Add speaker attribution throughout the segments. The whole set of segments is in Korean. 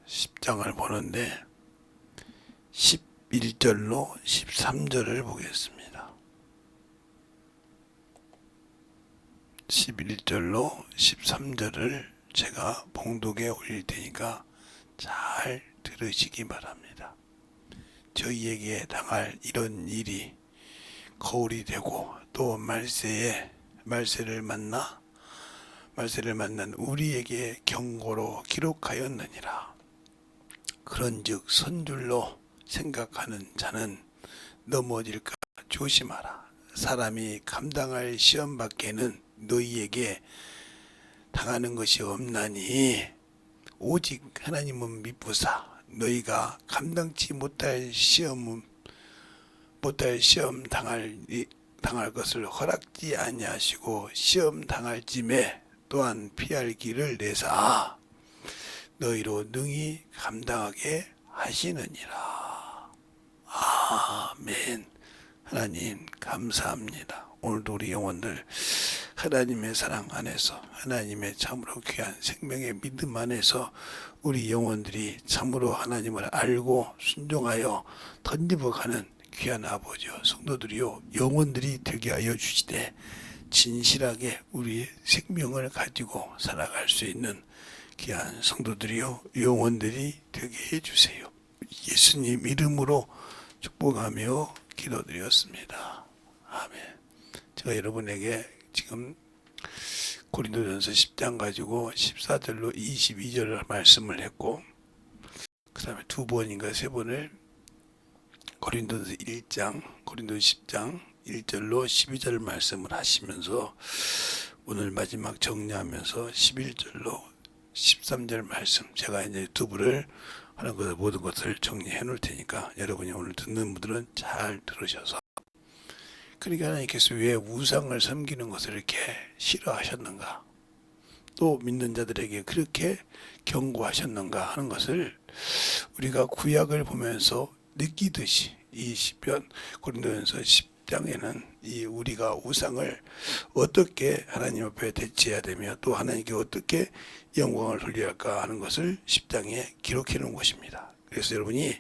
Speaker 1: 10장을 보는데 11절로 13절을 보겠습니다. 11절로 13절을 제가 봉독에 올릴 테니까 잘 들으시기 바랍니다. 저희에게 당할 이런 일이 거울이 되고 또 말세를 만난 우리에게 경고로 기록하였느니라. 그런즉 선줄로 생각하는 자는 넘어질까 조심하라. 사람이 감당할 시험 밖에는 너희에게 당하는 것이 없나니 오직 하나님은 미쁘사 너희가 감당치 못할 시험 당할 것을 허락지 아니하시고 시험 당할 찜에 또한 피할 길을 내사 너희로 능히 감당하게 하시느니라. 아멘. 하나님 감사합니다. 오늘도 우리 영혼들 하나님의 사랑 안에서 하나님의 참으로 귀한 생명의 믿음 안에서 우리 영혼들이 참으로 하나님을 알고 순종하여 던집어가는 귀한 아버지요 성도들이요 영혼들이 되게 하여 주시되 진실하게 우리의 생명을 가지고 살아갈 수 있는 귀한 성도들이요 영혼들이 되게 해주세요. 예수님 이름으로 축복하며 기도드렸습니다. 아멘. 제가 여러분에게 지금 고린도전서 10장 가지고 14절로 22절을 말씀을 했고 그 다음에 두 번인가 세 번을 고린도전서 10장 1절로 12절 말씀을 하시면서 오늘 마지막 정리하면서 11절로 13절 말씀 제가 이제 두부를 하는 것을 모든 것을 정리해 놓을 테니까 여러분이 오늘 듣는 분들은 잘 들으셔서 그러니까 하나님께서 왜 우상을 섬기는 것을 이렇게 싫어하셨는가 또 믿는 자들에게 그렇게 경고하셨는가 하는 것을 우리가 구약을 보면서 느끼듯이 이 시편 고린도전서 10장에는 이 우리가 우상을 어떻게 하나님 앞에 대치해야 되며 또 하나님께 어떻게 영광을 돌려야 할까 하는 것을 10장에 기록해 놓은 것입니다. 그래서 여러분이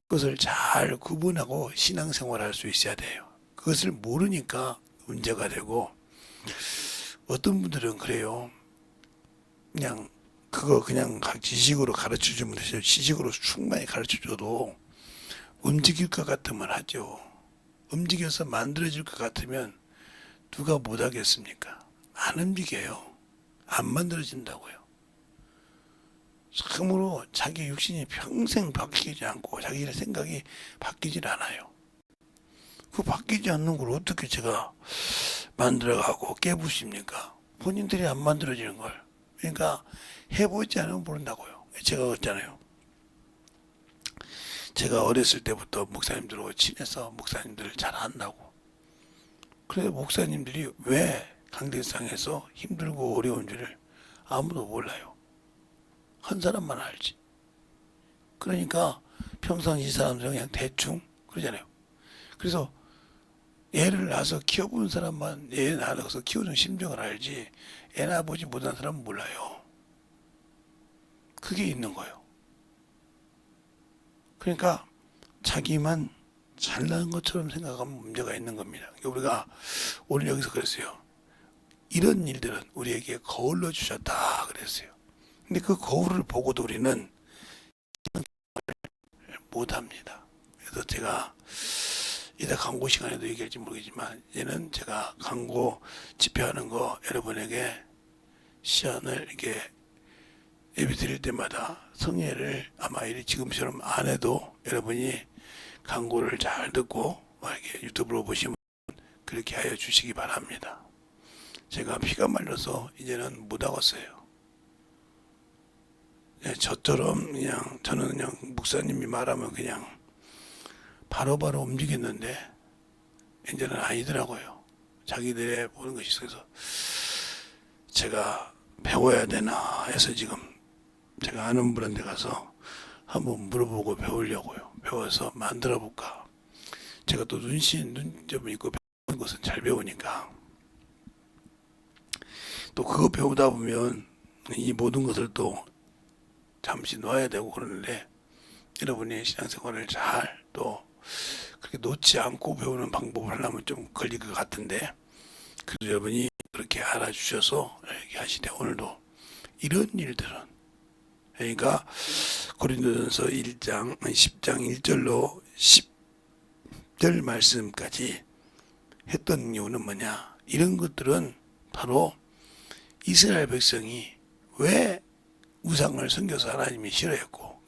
Speaker 1: 그것을 잘 구분하고 신앙생활할 수 있어야 돼요. 그것을 모르니까 문제가 되고 어떤 분들은 그래요. 그냥 지식으로 가르쳐주면 되죠. 지식으로 충분히 가르쳐줘도 움직일 것 같으면 하죠. 움직여서 만들어질 것 같으면 누가 못하겠습니까? 안 움직여요. 안 만들어진다고요. 참으로 자기 육신이 평생 바뀌지 않고 자기의 생각이 바뀌질 않아요. 그 바뀌지 않는 걸 어떻게 제가 만들어가고 깨부십니까? 본인들이 안 만들어지는 걸. 그러니까 해보지 않으면 모른다고요. 제가 그랬잖아요. 제가 어렸을 때부터 목사님들하고 친해서 목사님들을 잘 안다고. 그래서 목사님들이 왜 강대상에서 힘들고 어려운 줄을 아무도 몰라요. 한 사람만 알지. 그러니까 평상시 사람들은 그냥 대충 그러잖아요. 그래서 애를 낳아서 키워본 사람만 애 낳아서 키우는 심정을 알지 애 낳아보지 못한 사람은 몰라요. 그게 있는 거예요. 그러니까 자기만 잘나는 것처럼 생각하면 문제가 있는 겁니다. 그러니까 우리가 오늘 여기서 그랬어요. 이런 일들은 우리에게 거울로 주셨다 그랬어요. 근데 그 거울을 보고도 우리는 못합니다. 그래서 제가 이따 광고 시간에도 얘기할지 모르겠지만 얘는 제가 광고 집회하는 거 여러분에게 시안을 이렇게 예배 드릴 때마다 성예를 아마 지금처럼 안 해도 여러분이 광고를 잘 듣고 이렇게 유튜브로 보시면 그렇게 하여 주시기 바랍니다. 제가 피가 말라서 이제는 못 하겠어요. 저처럼 그냥 저는 그냥 목사님이 말하면 그냥 바로바로 움직였는데 이제는 아니더라고요. 자기들의 모든 것이 있어서 제가 배워야 되나 해서 지금 제가 아는 분한테 가서 한번 물어보고 배우려고요. 배워서 만들어 볼까. 제가 또 눈점 있고 배우는 것은 잘 배우니까 또 그거 배우다 보면 이 모든 것을 또 잠시 놓아야 되고 그러는데, 여러분이 신앙생활을 잘 또 그렇게 놓지 않고 배우는 방법을 하려면 좀 걸릴 것 같은데, 그래도 여러분이 그렇게 알아주셔서 이렇게 하시되, 오늘도 이런 일들은, 그러니까 고린도전서 1장 10장 1절로 10절 말씀까지 했던 이유는 뭐냐? 이런 것들은 바로 이스라엘 백성이 왜 우상을 섬겨서 하나님이 싫어했고,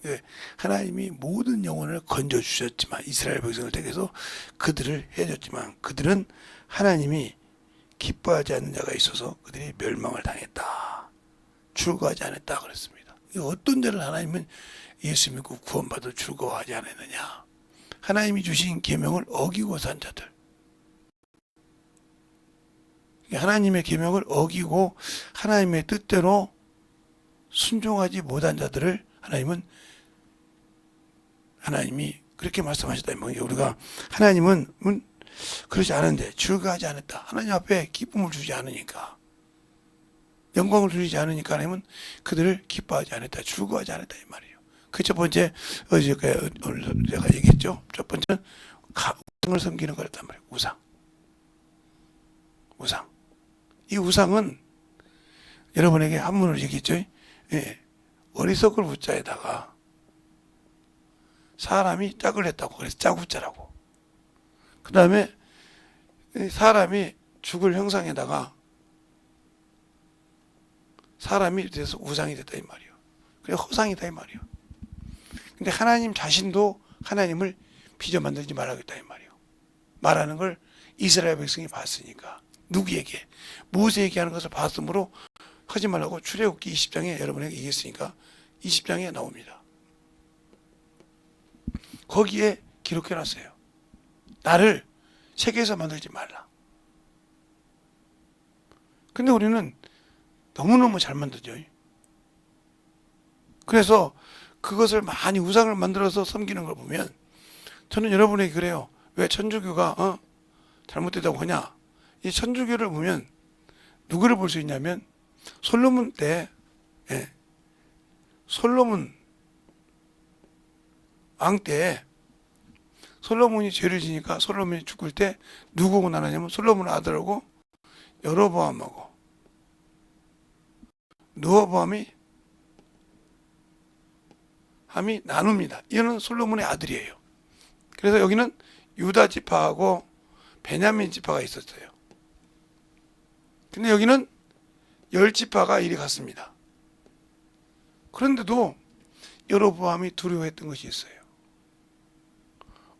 Speaker 1: 하나님이 모든 영혼을 건져주셨지만, 이스라엘 백성을 택해서 그들을 해줬지만, 그들은 하나님이 기뻐하지 않는 자가 있어서 그들이 멸망을 당했다, 출거하지 않았다 그랬습니다. 어떤 자를 하나님은 예수 믿고 구원받아 출거하지 않았느냐? 하나님이 주신 계명을 어기고 산 자들, 하나님의 계명을 어기고 하나님의 뜻대로 순종하지 못한 자들을 하나님이 그렇게 말씀하셨다. 우리가 하나님은 그러지 않은데, 출가하지 않았다. 하나님 앞에 기쁨을 주지 않으니까, 영광을 주지 않으니까 하나님은 그들을 기뻐하지 않았다, 출가하지 않았다 이 말이에요. 그 첫 번째, 오늘 제가 얘기했죠. 첫 번째는 우상을 섬기는 거였단 말이에요. 우상. 이 우상은 여러분에게 한문으로 얘기했죠. 예, 어리석을 우자에다가 사람이 짝을 했다고, 그래서 짝우자라고. 그 다음에 사람이 죽을 형상에다가 사람이 돼서 우상이 됐다 이 말이에요. 그래, 허상이다 이 말이에요. 근데 하나님 자신도 하나님을 빚어 만들지 말아야겠다 이 말이에요. 말하는 걸 이스라엘 백성이 봤으니까. 누구에게? 모세에게 하는 것을 봤으므로 하지 말라고 출애굽기 20장에 여러분에게 얘기했으니까 20장에 나옵니다. 거기에 기록해놨어요. 나를 세계에서 만들지 말라. 근데 우리는 너무너무 잘 만들죠. 그래서 그것을 많이 우상을 만들어서 섬기는 걸 보면, 저는 여러분에게 그래요. 왜 천주교가 잘못됐다고 하냐? 이 천주교를 보면 누구를 볼 수 있냐면, 솔로몬 때, 솔로몬 왕 때 솔로몬이 죄를 지니까 솔로몬이 죽을 때 누구고 나누냐면, 솔로몬 아들하고 여로보암하고 느호보암이 나눕니다. 이는 솔로몬의 아들이에요. 그래서 여기는 유다 지파하고 베냐민 지파가 있었어요. 근데 여기는 10지파가 이리 갔습니다. 그런데도 여로보암이 두려워했던 것이 있어요.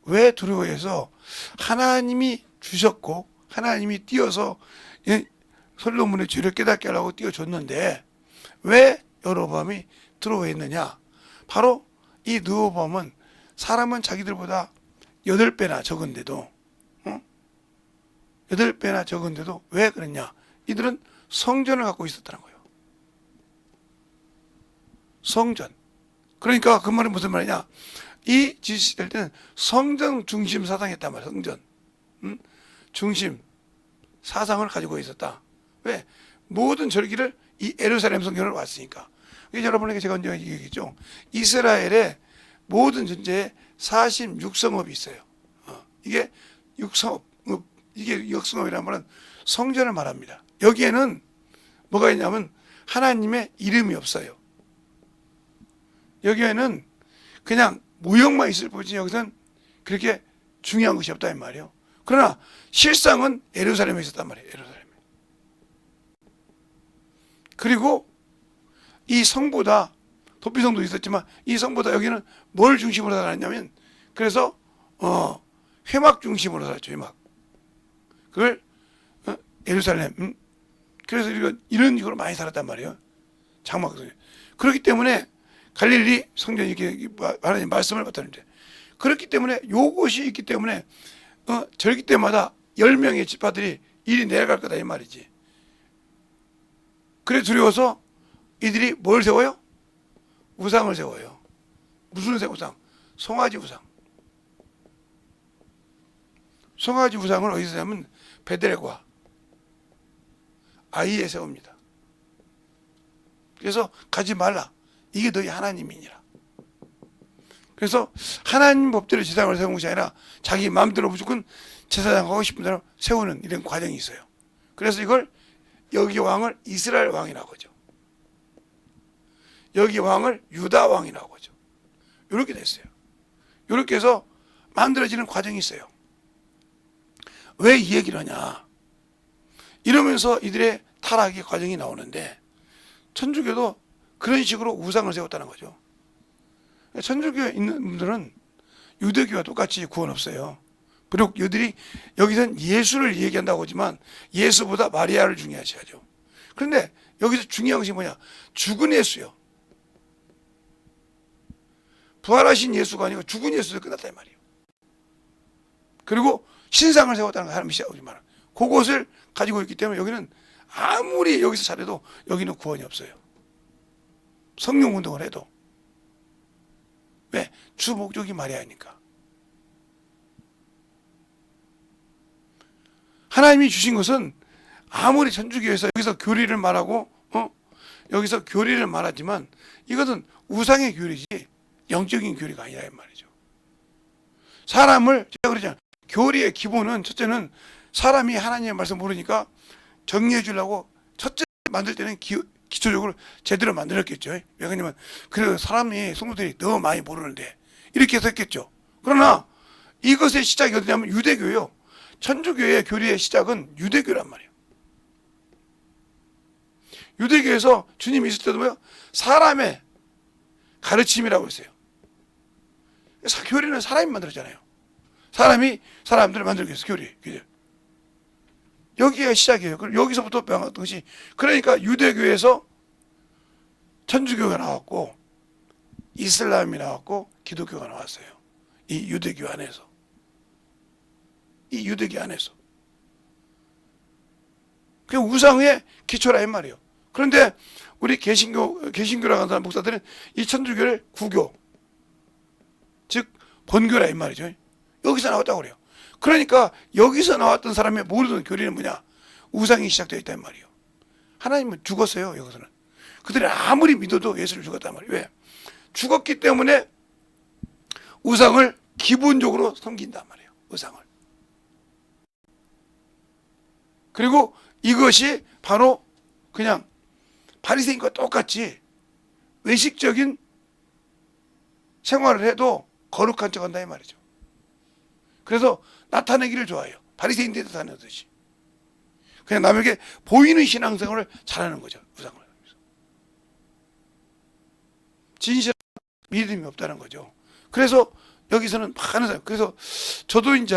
Speaker 1: 왜 두려워해서? 하나님이 주셨고 하나님이 띄어서 솔로몬의 죄를 깨닫게 하려고 띄워줬는데 왜 여로보암이 두려워했느냐? 바로 이 느호보암은 사람은 자기들보다 8배나 적은데도 8배나 적은데도 왜 그랬냐? 이들은 성전을 갖고 있었다는 거예요. 성전. 그러니까 그 말은 무슨 말이냐? 이 지시될 때는 성전 중심 사상이었단 말이에요. 성전 중심 사상을 가지고 있었다. 왜? 모든 절기를 이 예루살렘 성전으로 왔으니까. 여러분에게 제가 언제 얘기했죠? 이스라엘의 모든 전제에 46성읍이 있어요. 이게 6성읍, 이게 6성읍이라는 말은 성전을 말합니다. 여기에는 뭐가 있냐면 하나님의 이름이 없어요. 여기에는 그냥 모형만 있을 뿐이지 여기서는 그렇게 중요한 것이 없다 이 말이에요. 그러나 실상은 예루살렘에 있었단 말이에요. 예루살렘에. 그리고 이 성보다, 도피성도 있었지만 이 성보다 여기는 뭘 중심으로 살았냐면, 그래서 회막 중심으로 살았죠. 회막. 그걸 예루살렘. 그래서 이런 식으로 많이 살았단 말이에요. 장막. 그렇기 때문에 갈릴리 성전이 이렇게 하나님 말씀을 받았는데, 그렇기 때문에 요것이 있기 때문에 절기 때마다 10명의 지파들이 이리 내려갈 거다 이 말이지. 그래 두려워서 이들이 뭘 세워요? 우상을 세워요. 무슨 우상? 송아지 우상. 송아지 우상을 어디서 세우면 베델과 아이에 세웁니다. 그래서 가지 말라. 이게 너희 하나님이니라. 그래서 하나님 법대로 제사장을 세우는 것이 아니라 자기 마음대로 무조건 제사장 하고 싶은 대로 세우는 이런 과정이 있어요. 그래서 이걸 여기 왕을 이스라엘 왕이라고 하죠. 여기 왕을 유다 왕이라고 하죠. 이렇게 됐어요. 이렇게 해서 만들어지는 과정이 있어요. 왜 이 얘기를 하냐? 이러면서 이들의 타락의 과정이 나오는데 천주교도 그런 식으로 우상을 세웠다는 거죠. 천주교에 있는 분들은 유대교와 똑같이 구원 없어요. 그리고 이들이 여기서는 예수를 얘기한다고 하지만 예수보다 마리아를 중요시하죠. 그런데 여기서 중요한 것이 뭐냐? 죽은 예수요. 부활하신 예수가 아니고 죽은 예수로 끝났다 이 말이에요. 그리고 신상을 세웠다는 거 하나님이 시작하지 마라. 그것을 가지고 있기 때문에 여기는 아무리 여기서 잘해도 여기는 구원이 없어요. 성령 운동을 해도. 왜? 주 목적이 마리아니까. 하나님이 주신 것은 아무리 천주교에서 여기서 교리를 말하고 여기서 교리를 말하지만 이것은 우상의 교리지 영적인 교리가 아니라 이 말이죠. 사람을 제가 그러잖아요. 교리의 기본은 첫째는 사람이 하나님의 말씀 모르니까 정리해 주려고 첫째 만들 때는 기초적으로 제대로 만들었겠죠. 왜냐하면 그래도 사람이 성도들이 너무 많이 모르는데 이렇게 해서 했겠죠. 그러나 이것의 시작이 어디냐면 유대교예요. 천주교의 교리의 시작은 유대교란 말이에요. 유대교에서 주님이 있을 때도 뭐요? 사람의 가르침이라고 했어요. 교리는 사람이 만들었잖아요. 사람이 사람들을 만들기 위해서 교리. 여기가 시작이에요. 여기서부터 배웠던 것이 그러니까 유대교에서 천주교가 나왔고 이슬람이 나왔고 기독교가 나왔어요. 이 유대교 안에서. 이 유대교 안에서. 그게 우상의 기초라 이 말이에요. 그런데 우리 개신교라고 하는 목사들은 이 천주교를 구교, 즉 본교라 이 말이죠. 여기서 나왔다고 그래요. 그러니까 여기서 나왔던 사람의 모르던 교리는 뭐냐? 우상이 시작되어 있단 말이에요. 하나님은 죽었어요. 여기서는. 그들이 아무리 믿어도 예수를 죽었단 말이에요. 왜? 죽었기 때문에 우상을 기본적으로 섬긴단 말이에요. 우상을. 그리고 이것이 바로 그냥 바리새인과 똑같이 외식적인 생활을 해도 거룩한 척한다 이 말이죠. 그래서 나타내기를 좋아해요. 바리새인들이 나타내듯이. 그냥 남에게 보이는 신앙생활을 잘하는 거죠. 우상을. 진실한 믿음이 없다는 거죠. 그래서 여기서는 막 하는 사람. 그래서 저도 이제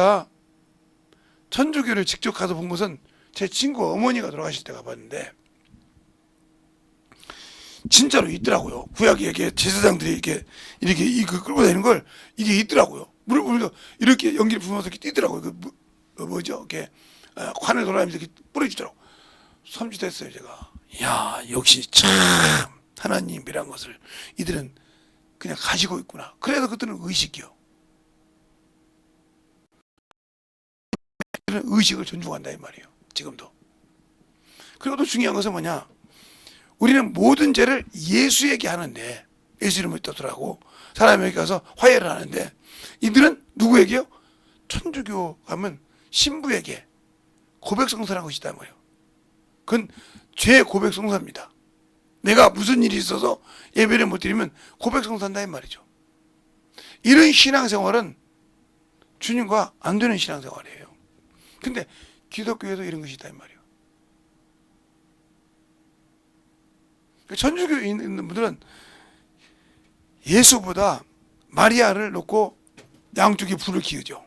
Speaker 1: 천주교를 직접 가서 본 것은 제 친구 어머니가 돌아가실 때 가봤는데 진짜로 있더라고요. 구약에 이렇게 제사장들이 이렇게 이거 끌고 다니는 걸 이게 있더라고요. 물을 보면서 이렇게 연기를 부으면서 이렇게 뛰더라고요. 뭐죠? 이렇게 관을 돌아다니면서 이렇게 뿌려주더라고. 섬찟했어요, 제가. 야, 역시 참 하나님이란 것을 이들은 그냥 가지고 있구나. 그래서 그들은 의식이요. 그들은 의식을 존중한다 이 말이에요. 지금도. 그리고 또 중요한 것은 뭐냐? 우리는 모든 죄를 예수에게 하는데 예수 이름을 떠들라고 사람에게 가서 화해를 하는데 이들은 누구에게요? 천주교 가면 신부에게 고백성사라는 것이 있단 말이에요. 그건 죄 고백성사입니다. 내가 무슨 일이 있어서 예배를 못 드리면 고백성사한다 이 말이죠. 이런 신앙생활은 주님과 안 되는 신앙생활이에요. 근데 기독교에도 이런 것이 있다 이 말이에요. 천주교에 있는 분들은 예수보다 마리아를 놓고 양쪽에 불을 키우죠.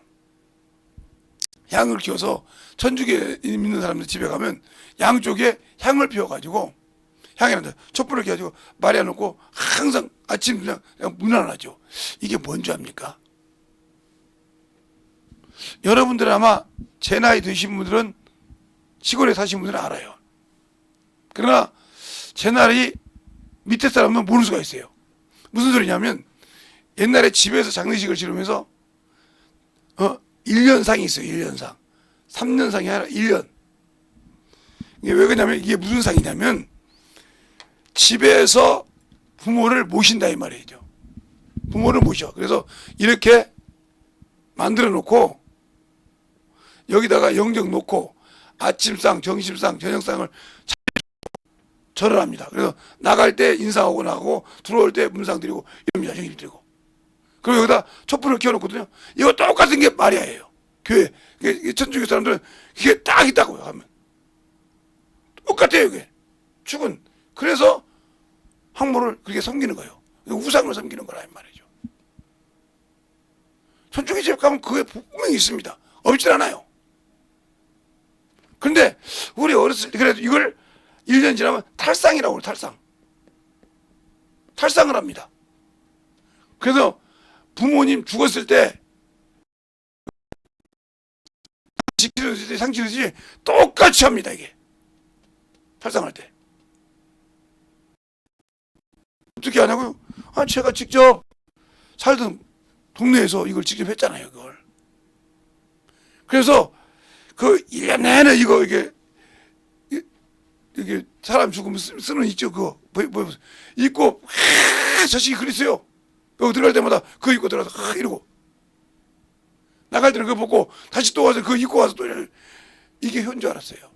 Speaker 1: 향을 키워서 천주교에 믿는 사람들 집에 가면 양쪽에 향을 피워가지고 향이란다 촛불을 켜가지고 마리아 놓고 항상 아침 그냥 무난하죠. 이게 뭔지 압니까? 여러분들 아마 제 나이 드신 분들은 시골에 사신 분들은 알아요. 그러나 제 나이 밑에 사람은 모를 수가 있어요. 무슨 소리냐면 옛날에 집에서 장례식을 치르면서 1년상이 있어요. 1년상. 3년상이 아니라 1년. 이게 왜 그러냐면 이게 무슨 상이냐면 집에서 부모를 모신다 이 말이죠. 부모를 모셔. 그래서 이렇게 만들어 놓고 여기다가 영적 놓고 아침상, 점심상, 저녁상을 절을 합니다. 그래서 나갈 때 인사하고 나가고 들어올 때 문상 드리고 이럽니다. 정기 드리고. 그리고 여기다 촛불을 켜놓거든요. 이거 똑같은 게 마리아예요. 교회. 천주교 사람들은 이게 딱 있다고요. 하면 똑같아요. 이게 축은. 그래서 황모를 그렇게 섬기는 거예요. 우상을 섬기는 거라 이 말이죠. 천주교 집 가면 그게 분명히 있습니다. 없질 않아요. 그런데 우리 어렸을 때 그래도 이걸 1년 지나면 탈상이라고 해요. 탈상. 탈상을 합니다. 그래서 부모님 죽었을 때 지키듯이 상치듯이 똑같이 합니다. 이게 탈상할 때 어떻게 하냐고요? 제가 직접 살던 동네에서 이걸 직접 했잖아요. 그걸. 그래서 그 1년 내내 이게 사람 죽으면 쓰는 있죠. 그거 입고 자식이 그랬어요. 여기 들어갈 때마다 그거 입고 들어가서 이러고 나갈 때는 그거 벗고 다시 또 와서 그거 입고 와서 또 이게 현 줄 알았어요.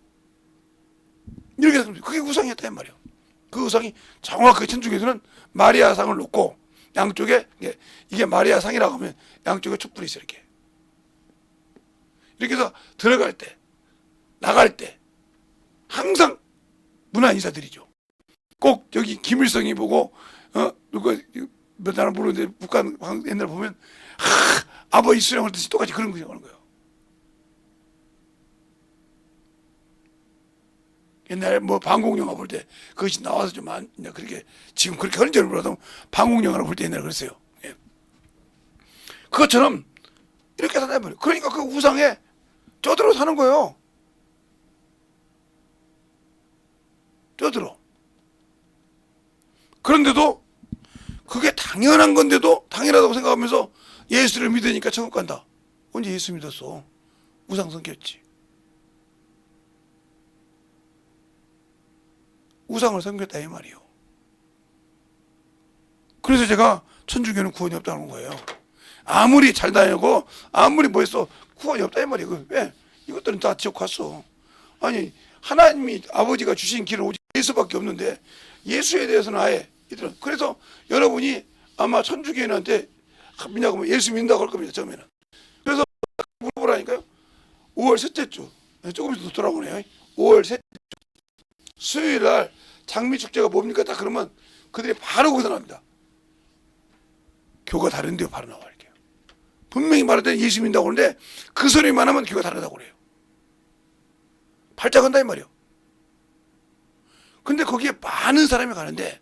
Speaker 1: 이렇게 해서 그게 우상이었단 말이에요. 그 우상이 정확하게 천주교에서는 마리아상을 놓고 양쪽에 이게 마리아상이라고 하면 양쪽에 촛불이 있어요. 이렇게 해서 들어갈 때 나갈 때 항상 문화 인사드리죠. 꼭 여기 김일성이 보고 누가 몇 나라 모르는데 북한 옛날 보면 아버지 수령할 듯이 똑같이 그런 거 하는 거예요. 옛날에 뭐 방공영화 볼 때 그것이 나와서 좀 그렇게 지금 그렇게 하는 줄 몰라도 방공영화를 볼 때 옛날에 그랬어요. 예. 그것처럼 이렇게 산단 말이에요. 그러니까 그 우상에 쪄들어 사는 거예요. 쪄들어. 그런데도 그게 당연한 건데도 당연하다고 생각하면서 예수를 믿으니까 천국 간다. 언제 예수 믿었어? 우상 섬겼지. 우상을 섬겼다 이 말이에요. 그래서 제가 천주교는 구원이 없다는 거예요. 아무리 잘 다니고 아무리 뭐 했어 구원이 없다 이 말이에요. 왜? 이것들은 다 지옥 갔어. 아니 하나님이 아버지가 주신 길은 오직 예수밖에 없는데 예수에 대해서는 아예 이들은 그래서 여러분이 아마 천주교인한테 믿냐고 하면 예수 믿는다고 할 겁니다. 처음에는. 그래서 물어보라니까요. 5월 셋째 주 조금 더 돌아오네요. 5월 셋째 주 수요일 날 장미축제가 뭡니까? 딱 그러면 그들이 바로 거기서 나옵니다. 교가 다른데요. 바로 나와 이렇게. 분명히 말할 때 예수 믿는다고 그러는데 그 소리만 하면 교가 다르다고 그래요. 발작 한다 이 말이에요. 근데 거기에 많은 사람이 가는데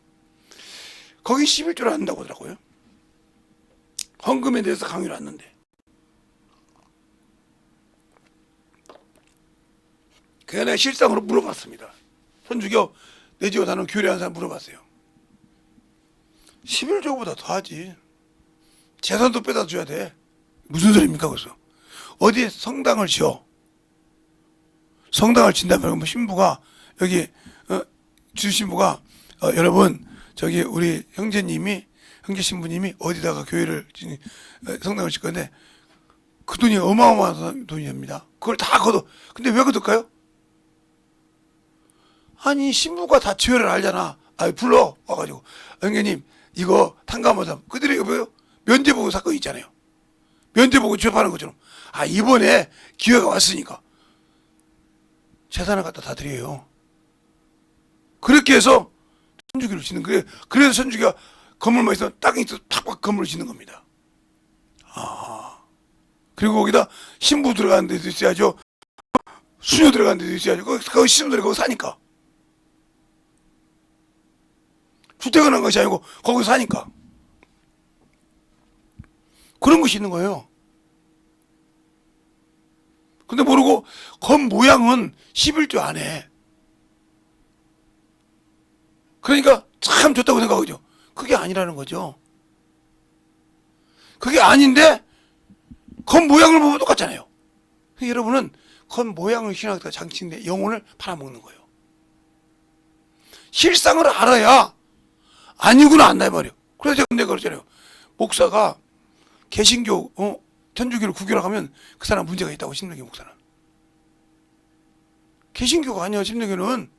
Speaker 1: 거기 11조를 안 한다고 하더라고요. 헌금에 대해서 강요를 했는데. 그게 내가 실상으로 물어봤습니다. 천주교 내지어 나는 교리하는 사람 물어봤어요. 11조보다 더 하지. 재산도 빼다 줘야 돼. 무슨 소리입니까? 그래서 어디에 성당을 지어. 성당을 진다면 신부가 여기 주신부가 여러분 저기 우리 형제 신부님이 어디다가 교회를 성당을 질 건데 그 돈이 어마어마한 돈이랍니다. 그걸 다 걷어. 근데 왜 걷을까요? 아니 신부가 다 죄를 알잖아. 불러 와가지고 형제님 이거 탕감하자. 그들이 뭐요? 면제보고 사건 있잖아요. 면제보고 죄파는 것처럼 이번에 기회가 왔으니까 재산을 갖다 다 드려요. 그렇게 해서 천주교를 짓는 거예요. 그래서 천주교가 건물만 있으면 땅이 있어서 팍팍 건물을 짓는 겁니다. 그리고 거기다 신부 들어가는 데도 있어야죠. 수녀 들어가는 데도 있어야죠. 거기 신부들이 거기 사니까. 주택을 한 것이 아니고 거기서 사니까. 그런 것이 있는 거예요. 근데 모르고 건 모양은 11조 안 해. 그러니까 참 좋다고 생각하죠. 그게 아니라는 거죠. 그게 아닌데 건 모양을 보면 똑같잖아요. 여러분은 건 모양을 신앙에다 장치인데 영혼을 팔아먹는 거예요. 실상을 알아야 아니구나 안다 이 말이에요. 그래서 내가 그러잖아요. 목사가 개신교 천주교를 구결하면 그 사람 문제가 있다고. 심령교 목사는 개신교가 아니야. 심령교는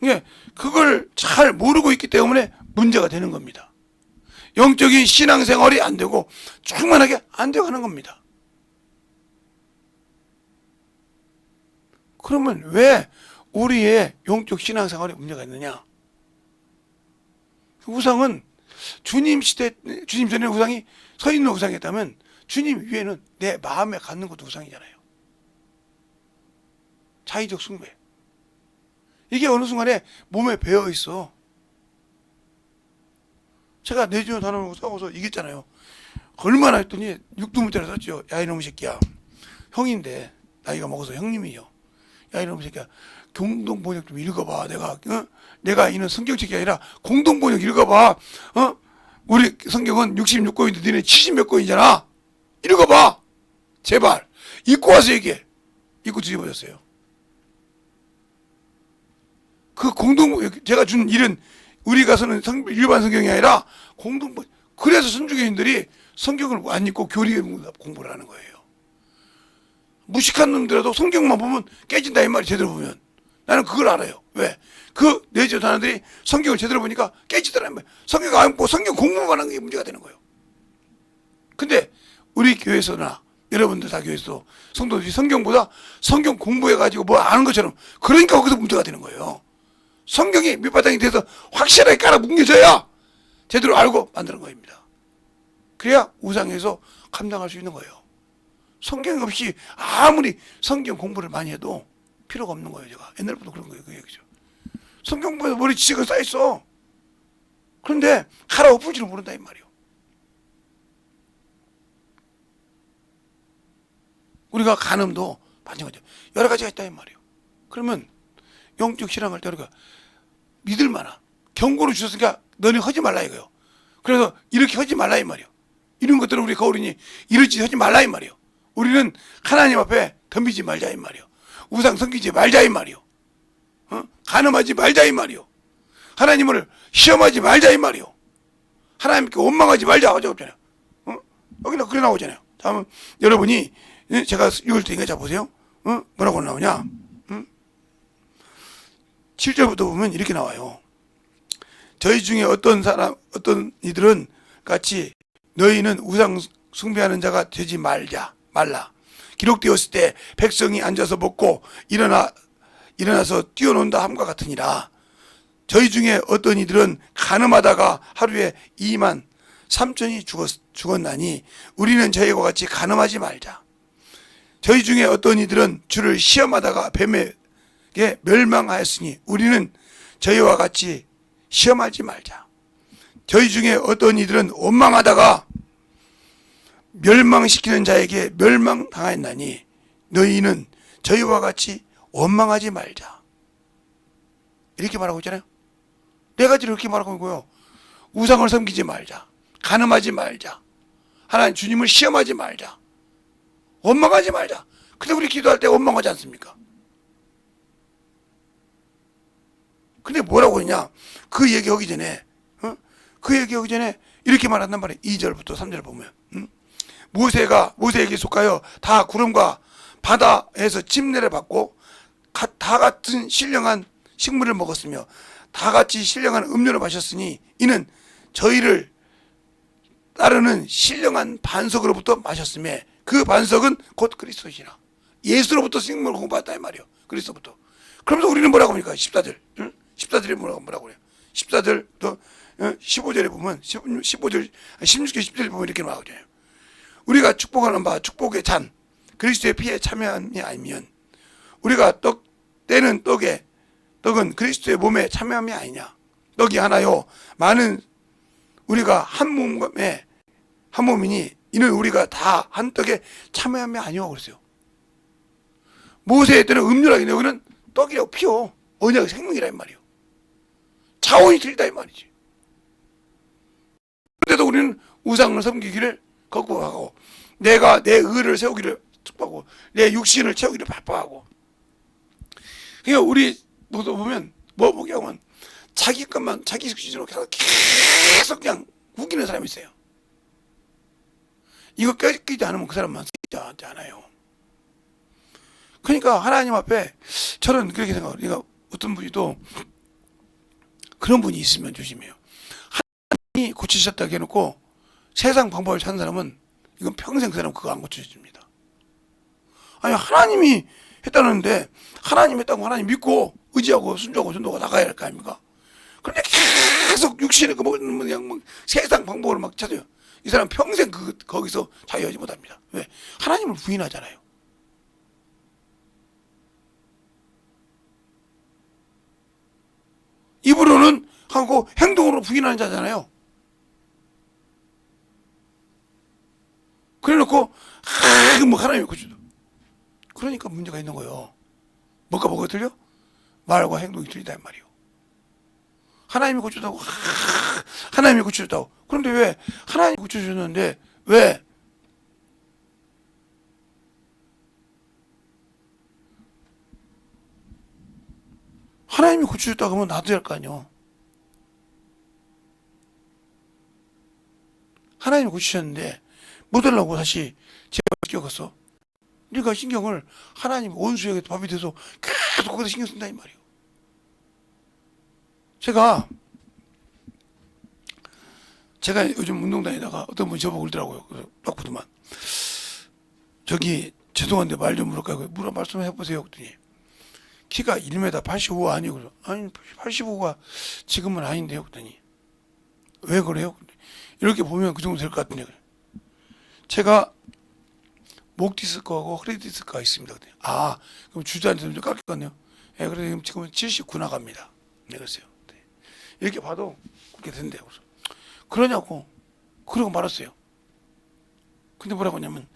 Speaker 1: 이게 그걸 잘 모르고 있기 때문에 문제가 되는 겁니다. 영적인 신앙생활이 안 되고 충만하게 안 되고 하는 겁니다. 그러면 왜 우리의 영적 신앙생활에 문제가 있느냐? 우상은 주님 시대, 주님 전에 우상이 서 있는 우상이었다면 주님 위에는 내 마음에 갖는 것도 우상이잖아요. 자의적 숭배. 이게 어느 순간에 몸에 배어 있어. 제가 내주는 단어로 싸워서 이겼잖아요. 얼마나 했더니 육두문자를 썼죠. 야 이놈의 새끼야. 형인데 나이가 먹어서 형님이요. 야 이놈의 새끼야. 공동번역 좀 읽어봐. 내가 이는 성경책이 아니라 공동번역 읽어봐. 우리 성경은 66권인데 너네 70몇 권이잖아. 읽어봐. 제발. 읽고 와서 얘기해. 읽고 뒤집어졌어요. 그 공동번역, 제가 준 일은 우리가 쓰는 일반 성경이 아니라 공동번역. 그래서 선주교인들이 성경을 안 읽고 교리 공부를 하는 거예요. 무식한 놈들라도 성경만 보면 깨진다 이 말이 제대로 보면. 나는 그걸 알아요. 왜? 그 내주 단원들이 성경을 제대로 보니까 깨지더라는 거예요. 성경 안 읽고 성경 공부만 하는 게 문제가 되는 거예요. 근데 우리 교회에서나 여러분들 다 교회에서 성도들이 성경보다 성경 공부해가지고 뭐 아는 것처럼, 그러니까 거기서 문제가 되는 거예요. 성경이 밑바탕이 돼서 확실하게 깔아 뭉개져야 제대로 알고 만드는 겁니다. 그래야 우상에서 감당할 수 있는 거예요. 성경 없이 아무리 성경 공부를 많이 해도 필요가 없는 거예요. 제가 옛날부터 그런 거예요. 그 얘기죠. 성경 공부에서 머리 지식은 쌓였어. 그런데 갈아엎을 줄은 모른다 이 말이에요. 우리가 간음도 마찬가지죠. 여러 가지가 있다 이 말이에요. 그러면 영적 신앙할 때 우리가 믿을 만한 경고를 주셨으니까 너는 하지 말라 이거예요. 그래서 이렇게 하지 말라 이 말이에요. 이런 것들은 우리 거울이니 이럴 짓 하지 말라 이 말이에요. 우리는 하나님 앞에 덤비지 말자 이 말이에요. 우상 섬기지 말자 이 말이요. 간음하지 말자 이 말이요. 하나님을 시험하지 말자 이 말이요. 하나님께 원망하지 말자 하죠 없잖아요. 여기나 그래 나오잖아요. 다음 여러분이 제가 읽을 테니까 자 보세요. 뭐라고 나오냐? 7절부터 보면 이렇게 나와요. 저희 중에 어떤 이들은 같이 너희는 우상 숭배하는 자가 되지 말라. 기록되었을 때 백성이 앉아서 먹고 일어나서 뛰어논다 함과 같으니라. 저희 중에 어떤 이들은 간음하다가 하루에 2만 3천이 죽었나니 우리는 저희와 같이 간음하지 말자. 저희 중에 어떤 이들은 주를 시험하다가 뱀에게 멸망하였으니 우리는 저희와 같이 시험하지 말자. 저희 중에 어떤 이들은 원망하다가 멸망시키는 자에게 멸망당하였나니 너희는 저희와 같이 원망하지 말자. 이렇게 말하고 있잖아요. 네 가지를 이렇게 말하고 있고요. 우상을 섬기지 말자. 간음하지 말자. 하나님 주님을 시험하지 말자. 원망하지 말자. 근데 우리 기도할 때 원망하지 않습니까? 근데 뭐라고 했냐? 그 얘기하기 전에 이렇게 말한단 말이에요. 2절부터 3절 보면 모세에게 속하여 다 구름과 바다에서 침례를 받고 다 같은 신령한 식물을 먹었으며 다 같이 신령한 음료를 마셨으니 이는 저희를 따르는 신령한 반석으로부터 마셨으며 그 반석은 곧 그리스도시라. 예수로부터 식물을 공부했다 이 말이에요. 그리스도부터. 그러면서 우리는 뭐라고 합니까? 14절. 14절에 뭐라고 그래요? 14절 또 15절에 보면 16절 17절 보면 이렇게 나오잖아요. 우리가 축복하는 바 축복의 잔 그리스도의 피에 참여함이 아니면 우리가 떼는 떡은 그리스도의 몸에 참여함이 아니냐. 떡이 하나요 많은 우리가 한 몸이니 이는 우리가 다 한 떡에 참여함이 아니오 그랬어요. 모세의 때는 음료라기 여기는 떡이라고 피요. 언약 생명이란 말이에요. 차원이 틀리다 이 말이지. 그런데도 우리는 우상을 섬기기를 거부하고 내가 내 의를 세우기를 축복하고 내 육신을 채우기를 바빠하고. 그러니까 우리 보면 뭐 보게 하면 자기 것만 자기 기준으로 계속 그냥 우기는 사람이 있어요. 이거 깨지지 않으면 그 사람만 쓰지 않아요. 그러니까 하나님 앞에 저는 그렇게 생각해요. 그러니까 어떤 분이도 그런 분이 있으면 조심해요. 하나님이 고치셨다고 해놓고 세상 방법을 찾는 사람은 이건 평생 그 사람 그거 안 고쳐집니다. 아니 하나님이 했다는데 하나님 했다고 하나님 믿고 의지하고 순종하고 전도가 나가야 할 거 아닙니까? 그런데 계속 육신의 그 그냥 막 세상 방법을 막 찾아요. 이 사람 평생 거기서 자유하지 못합니다. 왜? 하나님을 부인하잖아요. 입으로는 하고 행동으로 부인하는 자잖아요. 그래 놓고 뭐 하나님이 고쳐줘. 그러니까 문제가 있는 거예요. 뭐가 틀려? 말과 행동이 틀리다 이 말이에요. 하나님이 고쳐줬다고 하나님이 고쳐줬다고. 그런데 왜 하나님이 고쳐줬는데 왜 하나님이 고쳐줬다고 하면 나도 할 거 아니요. 하나님이 고치셨는데 못 하려고 다시 제가 끼어갔어. 그러니까 신경을 하나님 원수에게 밥이 돼서 계속 거기다 신경 쓴다 이 말이에요. 제가 요즘 운동 다니다가 어떤 분이 저보고 그러더라고요. 그래서 딱 보더만 저기 죄송한데 말 좀 물을까요? 물어 말씀해 보세요. 그랬더니 키가 1m 85 아니요? 그래서 아니 85가 지금은 아닌데요. 그랬더니 왜 그래요? 이렇게 보면 그 정도 될 것 같은데 제가 목 디스크하고 허리 디스크가 있습니다. 그랬더니 아 그럼 주저앉아서 좀 깎였겠네요. 예, 그래서 지금은 79 나갑니다. 네, 그랬어요. 네. 이렇게 봐도 그렇게 된대요. 그래서 그러냐고 그러고 말았어요. 근데 뭐라고 하냐면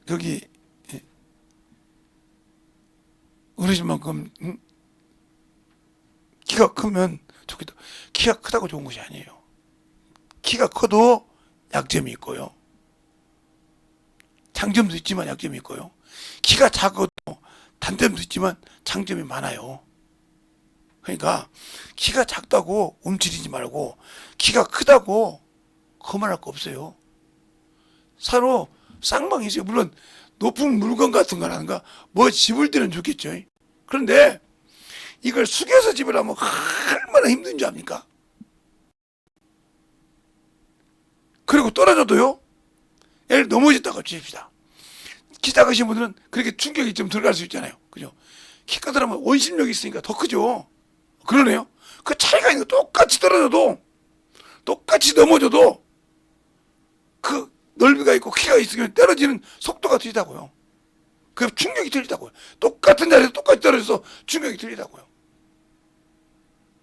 Speaker 1: 여기 어르신만큼 키가 크면 좋겠다. 키가 크다고 좋은 것이 아니에요. 키가 커도 약점이 있고요. 장점도 있지만 약점이 있고요. 키가 작아도 단점도 있지만 장점이 많아요. 그러니까 키가 작다고 움츠리지 말고 키가 크다고 거만할 거 없어요. 서로 쌍방이 있어요. 물론 높은 물건 같은 거라든가 뭐 집을 때는 좋겠죠. 그런데 이걸 숙여서 집을 하면 얼마나 힘든 줄 압니까? 그리고 떨어져도요. 애를 넘어졌다고 칩시다. 키 작으신 분들은 그렇게 충격이 좀 들어갈 수 있잖아요. 그죠? 키 큰 사람은 원심력이 있으니까 더 크죠. 그러네요. 그 차이가 있는 거 똑같이 떨어져도 똑같이 넘어져도 그 넓이가 있고 키가 있으면 떨어지는 속도가 틀리다고요. 그 충격이 틀리다고요. 똑같은 자리에서 똑같이 떨어져서 충격이 틀리다고요.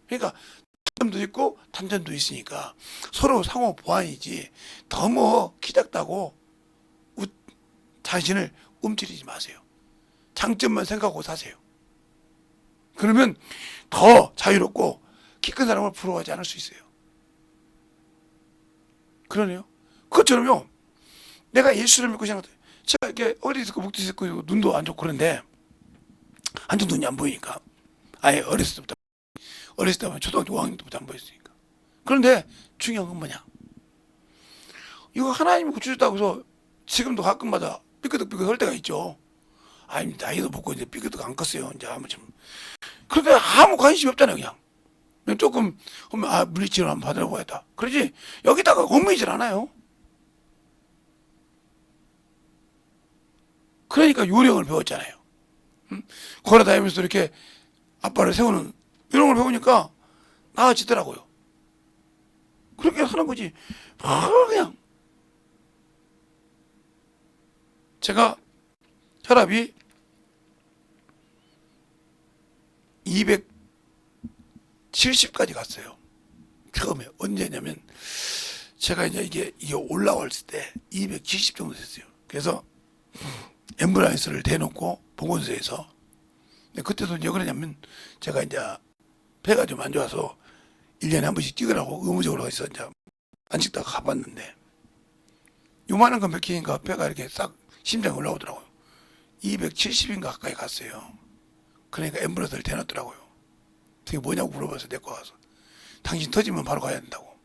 Speaker 1: 그러니까 장점도 있고 단점도 있으니까 서로 상호 보완이지 너무 키 작다고 자신을 움츠리지 마세요. 장점만 생각하고 사세요. 그러면 더 자유롭고 키 큰 사람을 부러워하지 않을 수 있어요. 그러네요. 그것처럼요. 내가 예수를 믿고 생각해. 제가 이렇게 어디 있고 목도 있고 눈도 안 좋고 그런데 한쪽 눈이 안 보이니까 아예 어렸을 때부터 초등학교 5학년 때부터 안 보였으니까. 그런데 중요한 건 뭐냐? 이거 하나님이 고쳐줬다고 해서 지금도 가끔마다 삐끗삐끗 할 때가 있죠. 아니 나이도 먹고 이제 삐끗 안 컸어요. 이제 아무튼 그런데 아무 관심이 없잖아요. 그냥 조금 하면 물리치료 한번 받으라고 했다. 그러지 여기다가 얽매이질 않아요. 그러니까 요령을 배웠잖아요. 걸어다니면서 이렇게 앞발을 세우는 이런 걸 배우니까 나아지더라고요. 그렇게 하는 거지. 그냥 제가 혈압이 270까지 갔어요. 처음에 언제냐면 제가 이제 이게 올라왔을 때 270 정도 됐어요. 그래서 앰뷸런스를 대놓고 보건소에서 그때도 이제 그러냐면 제가 이제 배가 좀 안 좋아서 1년에 한 번씩 찍으라고 의무적으로 해서 이제 안 찍다가 가봤는데 요만한 거 몇 킬인가 배가 이렇게 싹 심장이 올라오더라고요. 270인가 가까이 갔어요. 그러니까 앰뷸런스를 대놨더라고요. 그게 뭐냐고 물어봤어. 내과 가서. 당신 터지면 바로 가야 된다고.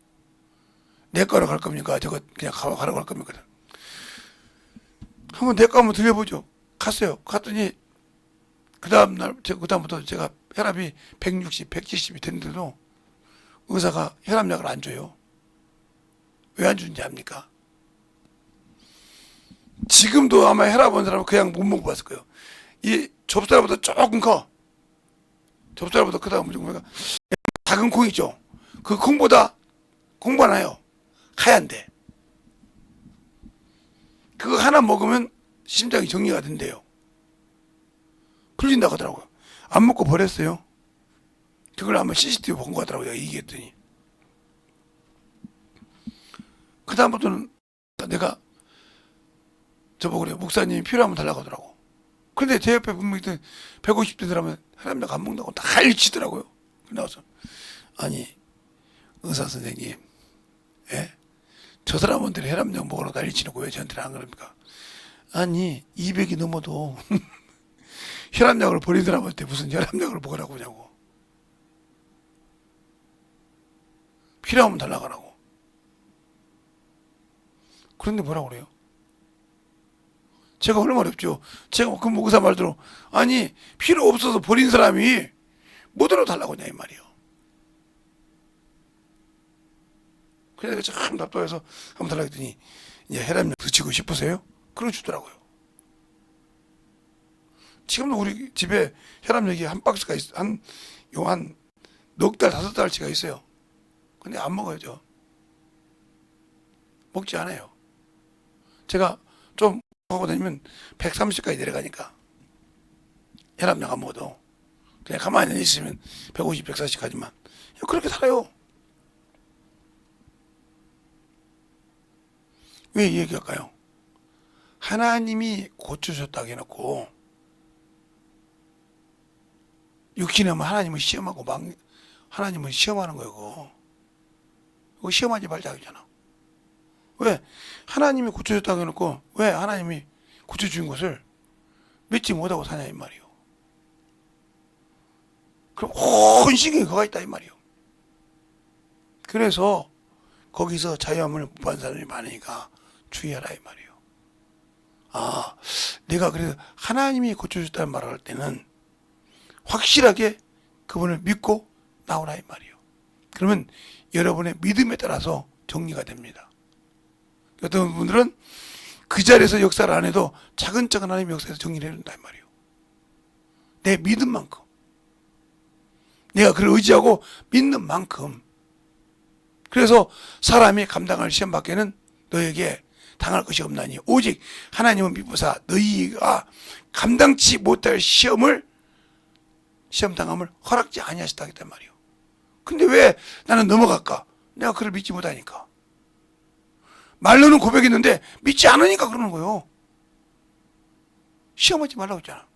Speaker 1: 내과로 갈 겁니까? 저거 그냥 가라고 할 겁니까? 한번 내과 한번 들려보죠. 갔어요. 갔더니 그 다음부터 제가 혈압이 160, 170이 됐는데도 의사가 혈압약을 안 줘요. 왜 안 주는지 압니까? 지금도 아마 혈압 온 사람은 그냥 못 먹어봤을 거예요. 이 좁쌀보다 조금 커. 좁쌀보다 크다고 보니까 작은 콩 있죠. 그 콩보다 콩 많아요. 하얀데. 그거 하나 먹으면 심장이 정리가 된대요. 풀린다고 하더라고요. 안 먹고 버렸어요. 그걸 아마 CCTV 본 거 같더라고요. 얘기했더니. 그 다음부터는 내가 저보고 그래요. 목사님이 필요하면 달라고 하더라고. 근데 제 옆에 분명히 150대 사람은 혈압약 안 먹는다고 난리치더라고요. 나와서 아니 의사 선생님, 예? 저 사람한테 혈압약 먹으라고 난리치는 거 왜 저한테는 안 그럽니까? 아니 200이 넘어도 혈압약을 버린 사람한테 무슨 혈압약을 먹으라고 하냐고. 필요하면 달라고 하라고. 그런데 뭐라고 그래요? 제가 얼마나 어렵죠. 제가 그 목사 말대로 아니 필요 없어서 버린 사람이 뭐대로 달라고 하냐 이 말이에요. 그래서 제가 참 답답해서 한번 달라고 했더니 이제 혈압약 드시고 싶으세요? 그러고 주더라고요. 지금도 우리 집에 혈압약이 한 박스가 있어. 한 넉 달, 5달치가 있어요. 근데 안 먹어야죠. 먹지 않아요. 제가 좀 하고 다니면 130까지 내려가니까 혈압약 안 먹어도 그냥 가만히 있으면 150, 140 가지만 그렇게 살아요. 왜 이 얘기할까요? 하나님이 고쳐주셨다고 해놓고 육신이면 하나님을 시험하고 하나님을 시험하는 거예요. 그거 시험하지 말자 그러잖아. 왜? 하나님이 고쳐줬다고 해놓고 왜 하나님이 고쳐준 것을 믿지 못하고 사냐 이 말이요. 그럼 온 신경이 거가 있다 이 말이요. 그래서 거기서 자유함을 못 받는 사람이 많으니까 주의하라 이 말이요. 아, 내가 그래서 하나님이 고쳐줬다는 말을 할 때는 확실하게 그분을 믿고 나오라 이 말이요. 그러면 여러분의 믿음에 따라서 정리가 됩니다. 어떤 분들은 그 자리에서 역사를 안 해도 차근차근 하나님의 역사에서 정리를 해준다 이 말이에요. 내 믿음 만큼 내가 그를 의지하고 믿는 만큼. 그래서 사람이 감당할 시험 밖에는 너에게 당할 것이 없나니 오직 하나님은 미부사 너희가 감당치 못할 시험 당함을 허락지 아니하셨다 했단 말이에요. 근데 왜 나는 넘어갈까? 내가 그를 믿지 못하니까. 말로는 고백했는데 믿지 않으니까 그러는 거예요. 시험하지 말라고 했잖아.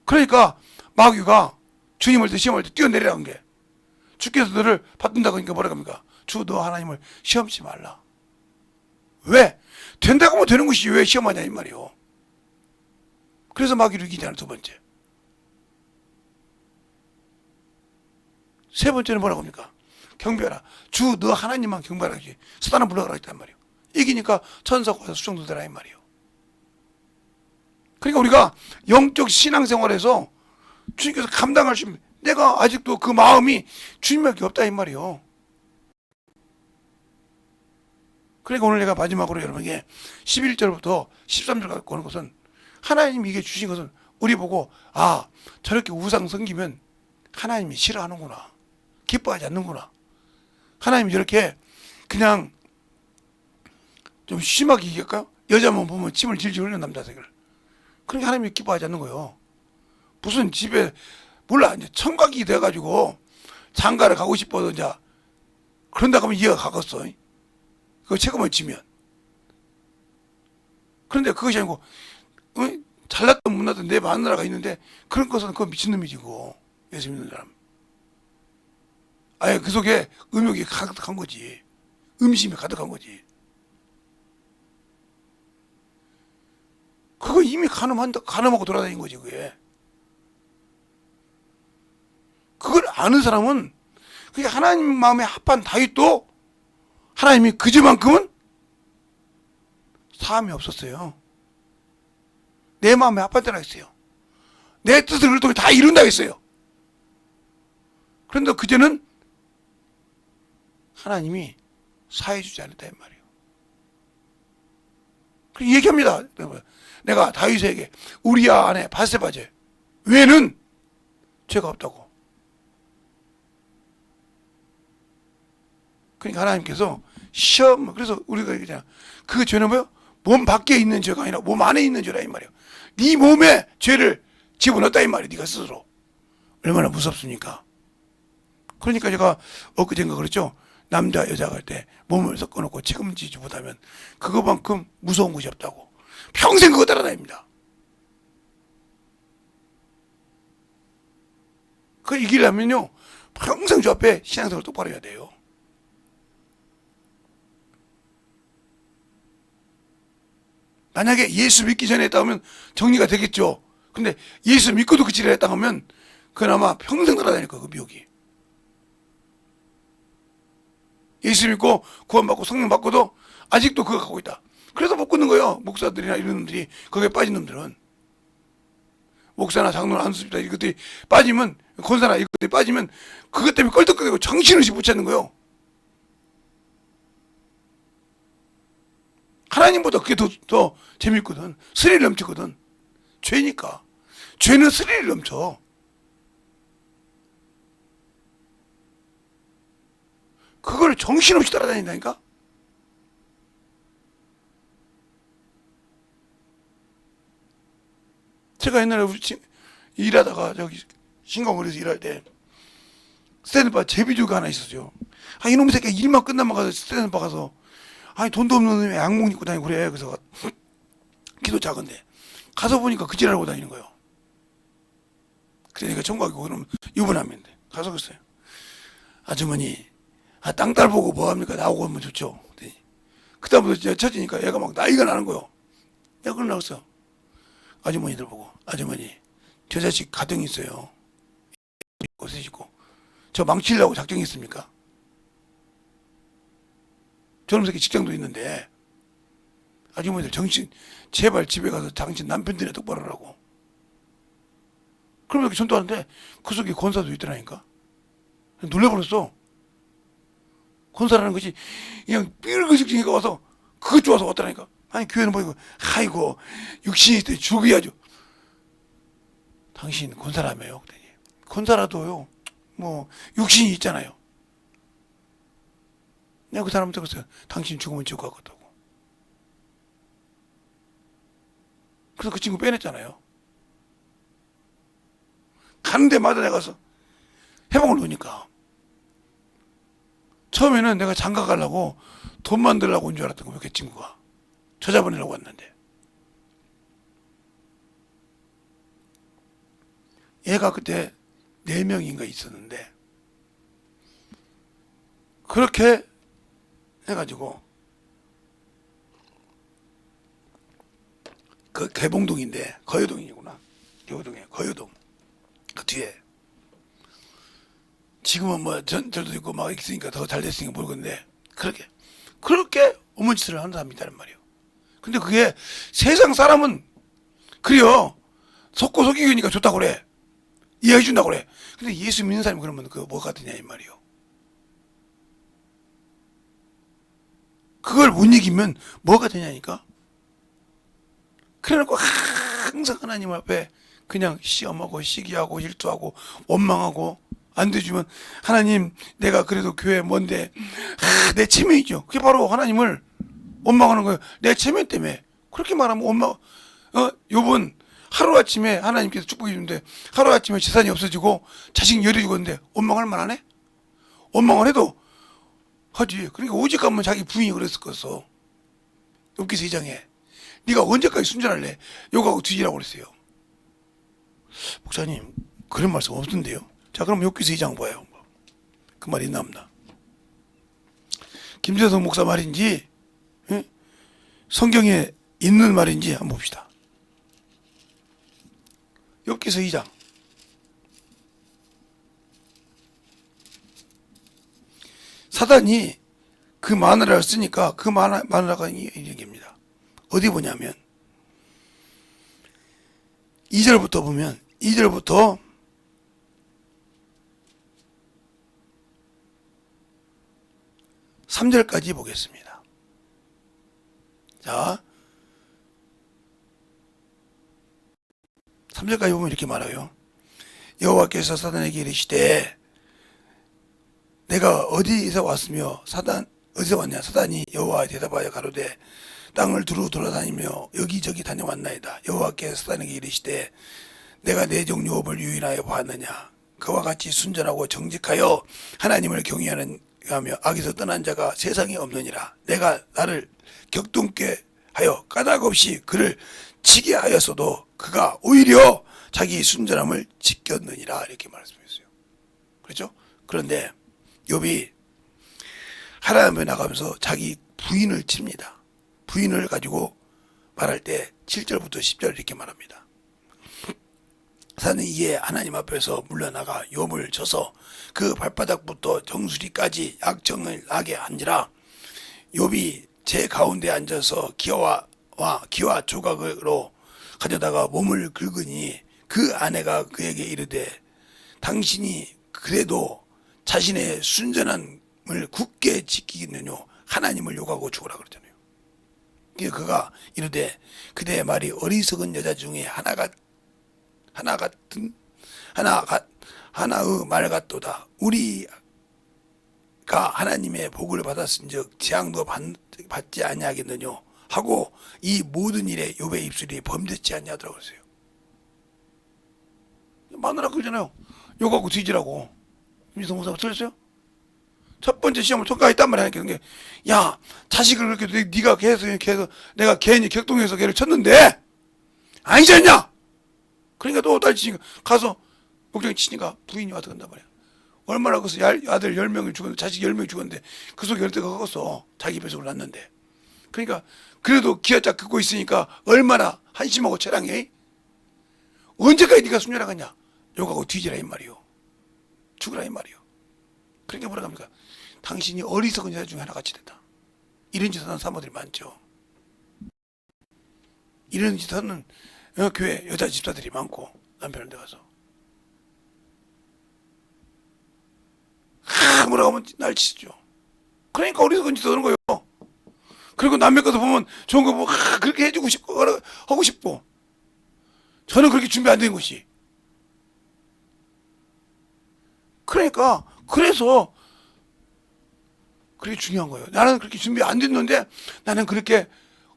Speaker 1: 그러니까 마귀가 주님을 시험할 때 뛰어내리라는 게 주께서 너를 받든다고 하니까 뭐라고 합니까? 주 너 하나님을 시험치 말라. 왜? 된다고 하면 되는 것이지 왜 시험하냐 이 말이에요. 그래서 마귀를 이기잖아. 두 번째. 세 번째는 뭐라고 합니까? 경배하라. 주 너 하나님만 경배하라. 사단을 불러가라 했단 말이에요. 이기니까 천사가 와서 수정도 되라 이 말이에요. 그러니까 우리가 영적 신앙생활에서 주님께서 감당할 수 있는 내가 아직도 그 마음이 주님밖에 없다 이 말이에요. 그러니까 오늘 내가 마지막으로 여러분에게 11절부터 13절 갖고 오는 것은 하나님이 이게 주신 것은 우리 보고 아 저렇게 우상 섬기면 하나님이 싫어하는구나. 기뻐하지 않는구나. 하나님이 저렇게 그냥 좀 심하게 얘기할까요? 여자만 보면 침을 질질 흘리는 남자들을. 그러니까 하나님이 기뻐하지 않는 거예요. 무슨 집에 몰라 이제 청각이 돼가지고 장가를 가고 싶어도 이제 그런다고 하면 이해가 가겠어. 그거 책임을 지면. 그런데 그것이 아니고 잘났든 못났든 내 마누라가 있는데 그런 것은 그건 미친놈이지고 예수 믿는 사람. 아예 그 속에 음욕이 가득한 거지. 음심이 가득한 거지. 그거 이미 간음하고 돌아다닌 거지, 그게. 그걸 아는 사람은, 그게 하나님 마음에 합한 다윗도 하나님이 그저만큼은 사함이 없었어요. 내 마음에 합한 대로 했어요. 내 뜻을 그를 통해 다 이룬다 했어요. 그런데 그제는 하나님이 사해주지 않았다 이 말이에요. 그리고 얘기합니다. 내가 다윗에게 우리아 아내 바세바제 외에는 죄가 없다고. 그러니까 하나님께서 시험, 그래서 우리가 얘기하잖아. 그 죄는 뭐요? 몸 밖에 있는 죄가 아니라 몸 안에 있는 죄라 이 말이에요. 네 몸에 죄를 집어넣었다 이 말이에요. 네가 스스로. 얼마나 무섭습니까? 그러니까 제가 엊그젠가 그랬죠. 남자 여자가 할 때 몸을 섞어놓고 책임지지 못하면 그거만큼 무서운 것이 없다고. 평생 그거 따라다닙니다. 그걸 이기려면요 평생 주 앞에 신앙생활을 똑바로 해야 돼요. 만약에 예수 믿기 전에 했다 하면 정리가 되겠죠. 근데 예수 믿고도 그 짓을 했다 하면 그건 아마 평생 따라다닐 거예요. 그 미혹이. 예수 믿고 구원받고 성령 받고도 아직도 그거 갖고 있다. 그래서 못 끊는 거예요. 목사들이나 이런 놈들이. 거기에 빠진 놈들은. 목사나 장로나 안수집사 이것들이 빠지면, 권사나 이것들이 빠지면 그것 때문에 껄떡거리고 정신없이 못 찾는 거예요. 하나님보다 그게 더 재밌거든. 스릴 넘치거든. 죄니까. 죄는 스릴 넘쳐. 그걸 정신없이 따라다닌다니까? 제가 옛날에 일하다가 저기 신공거리에서 일할 때 스탠드바 제비조가 하나 있었죠. 아, 이놈의 새끼 일만 끝나면 가서 스탠드바 가서 아니 돈도 없는 놈이 양복 입고 다니고 그래. 그래서 키도 작은데 가서 보니까 그 지랄하고 다니는 거예요. 그러니까 총각이고 그럼 유부남인데 가서 그랬어요. 아주머니 땅딸 보고 뭐합니까? 나오고 오면 좋죠. 그다음부터 처지니까 얘가 막 나이가 나는 거예요. 내가 그걸 나왔어. 아주머니들 보고 아주머니 저 자식 가정이 있어요. 쓰시고 저 망치려고 작정이 있습니까? 저놈 새끼 직장도 있는데 아주머니들 정신 제발 집에 가서 당신 남편들이나 똑바로 하라고. 그러면 이렇게 전도하는데 그 속에 권사도 있더라니까. 놀래버렸어. 권사라는 것이 그냥 삐르그직지니까 와서 그것 좋아서 왔더라니까. 아니 교회는 뭐 이거 아이고 육신이 있대 죽어야죠. 당신 권사라며요. 그랬더니 권사라도요 뭐 육신이 있잖아요. 내가 그 사람한테 그랬어요. 당신 죽으면 지옥 가겠다고. 그래서 그 친구 빼냈잖아요. 가는 데마다 내가 가서 해방을 놓으니까 처음에는 내가 장가 가려고 돈 만들려고 온 줄 알았던 거예요. 그 친구가 찾아보내려고 왔는데 얘가 그때 4명인가 있었는데 그렇게 해가지고 그 개봉동인데 거여동이구나. 거여동이에요. 거여동 그 뒤에 지금은 뭐 전철도 있고 막 있으니까 더 잘 됐으니까 모르겠는데 그렇게 어머니짓을 하는 사람이 있다는 말이에요. 근데 그게 세상 사람은 그래요. 속고 속이니까 좋다고 그래. 이해해준다고 그래. 근데 예수 믿는 사람이 그러면 그거 뭐가 되냐 이 말이에요. 그걸 못 이기면 뭐가 되냐니까. 그래놓고 항상 하나님 앞에 그냥 시험하고 시기하고 질투하고 원망하고 안 돼주면 하나님 내가 그래도 교회 뭔데 내 체면이죠. 그게 바로 하나님을 원망하는 거예요. 내 체면 때문에. 그렇게 말하면 원망 요번 하루아침에 하나님께서 축복해 주는데 하루아침에 재산이 없어지고 자식 열이 죽었는데 원망할 만하네? 원망을 해도 하지. 그러니까 오직 가면 자기 부인이 그랬을 거였어. 욥기서 2장에 네가 언제까지 순전할래? 욕하고 뒤지라고 그랬어요. 목사님 그런 말씀 없던데요. 자 그럼 욥기서 2장 봐요. 그 말이 있나 없나. 김재성 목사 말인지 성경에 있는 말인지 한번 봅시다. 욥기서 2장. 사단이 그 마누라를 쓰니까 그 마누라가 이 얘기입니다. 어디 보냐면 2절부터 보면 2절부터 3절까지 보겠습니다. 자, 3절까지 보면 이렇게 말해요. 여호와께서 사단에게 이르시되 내가 어디서 왔으며 어디서 왔냐? 사단이 여호와에 대답하여 가로되 땅을 두루 돌아다니며 여기저기 다녀왔나이다. 여호와께서 사단에게 이르시되 내가 내 종 욥을 유인하여 보았느냐? 그와 같이 순전하고 정직하여 하나님을 경외하며 악에서 떠난 자가 세상에 없느니라. 내가 나를 격동케 하여 까닭 없이 그를 치게 하였어도 그가 오히려 자기 순전함을 지켰느니라. 이렇게 말씀했어요. 그렇죠? 그런데 욥이 하나님에 나가면서 자기 부인을 칩니다. 부인을 가지고 말할 때 7절부터 10절 이렇게 말합니다. 사는 이에 하나님 앞에서 물러나가 욥을 쳐서 그 발바닥부터 정수리까지 약정을 나게 한지라. 욥이 제 가운데 앉아서 기와 조각으로 가져다가 몸을 긁으니 그 아내가 그에게 이르되 당신이 그래도 자신의 순전함을 굳게 지키겠느뇨? 하나님을 욕하고 죽으라 그러잖아요. 그가 이르되 그대의 말이 어리석은 여자 중에 하나의 말 같도다. 우리가 하나님의 복을 받았은즉 재앙도 받지 아니하겠느뇨? 하고 이 모든 일에 욥의 입술이 범죄치 아니하더라고 그러세요. 마누라 그러잖아요. 욕하고 뒤지라고. 미성모사가 틀렸어요? 첫 번째 시험을 통과했단 있단 말이야. 그게 야 자식을 그렇게 네가 계속 내가 괜히 격동해서 걔를 쳤는데 아니지 않냐? 그러니까 또 딸 치니까 가서 목장이 치니까 부인이 와서 간단 말이야. 얼마나 그래서 아들 10명이 죽었는데 자식 10명이 죽었는데 그 속에 열대가 컸어. 자기 뱃속을 낳는데. 그러니까 그래도 기어짝 긋고 있으니까 얼마나 한심하고 처량해. 언제까지 네가 순전하겠냐? 욕하고 뒤지라 이 말이요. 죽으라 이 말이요. 그러니까 뭐라 합니까? 당신이 어리석은 여자 중에 하나같이 됐다. 이런 짓 하는 사모들이 많죠. 이런 짓 하는 교회 여자 집사들이 많고 남편한테 가서 뭐라고 하면 날 치죠. 그러니까 어리석은 짓 하는 거예요. 그리고 남의 것도 보면 좋은 거 보면 그렇게 해주고 싶고 하고 싶고 저는 그렇게 준비 안 된 것이. 그러니까 그래서 그게 중요한 거예요. 나는 그렇게 준비 안 됐는데 나는 그렇게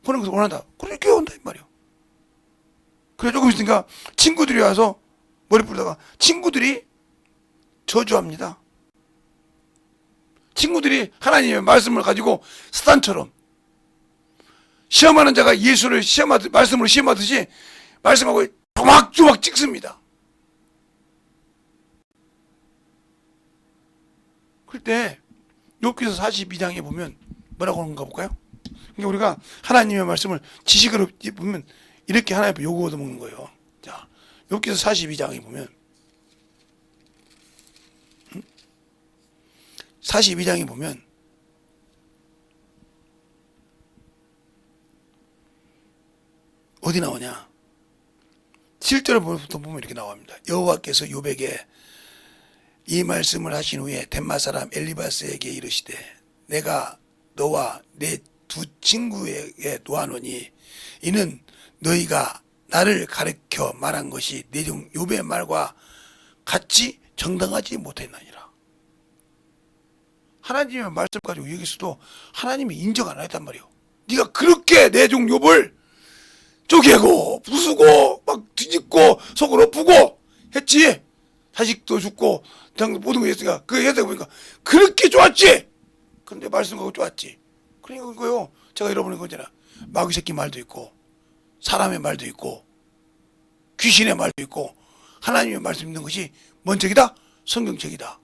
Speaker 1: 하는 것을 원한다. 그렇게 온다 이 말이에요. 그래 조금 있으니까 친구들이 와서 머리 풀다가 친구들이 저주합니다. 친구들이 하나님의 말씀을 가지고 스탄처럼 시험하는 자가 예수를 말씀으로 시험하듯이 말씀하고 조막조막 찍습니다. 그럴 때 욥기서 42장에 보면 뭐라고 하는가 볼까요? 그러니까 우리가 하나님의 말씀을 지식으로 보면 이렇게 하나님 앞에 요구 얻어먹는 거예요. 자, 욥기서 42장에 보면 42장에 보면 어디 나오냐? 7절부터 보면 이렇게 나옵니다. 여호와께서 욥에게 이 말씀을 하신 후에 덴마 사람 엘리바스에게 이르시되 내가 너와 내 두 친구에게 놓아노니 이는 너희가 나를 가르쳐 말한 것이 내 종 욥의 말과 같이 정당하지 못했나니라. 하나님의 말씀 가지고 여기서도 하나님이 인정 안 했단 말이에요. 네가 그렇게 내 종 욥을 쪼개고 부수고 막 뒤집고 속을 엎고 했지. 자식도 죽고 모든 거 했으니까 그거 해서 보니까 그렇게 좋았지. 근데 말씀하고 좋았지. 그러니까 그거요. 제가 여러분이 거잖아. 마귀 새끼 말도 있고 사람의 말도 있고 귀신의 말도 있고 하나님의 말씀 있는 것이 뭔 책이다? 성경책이다.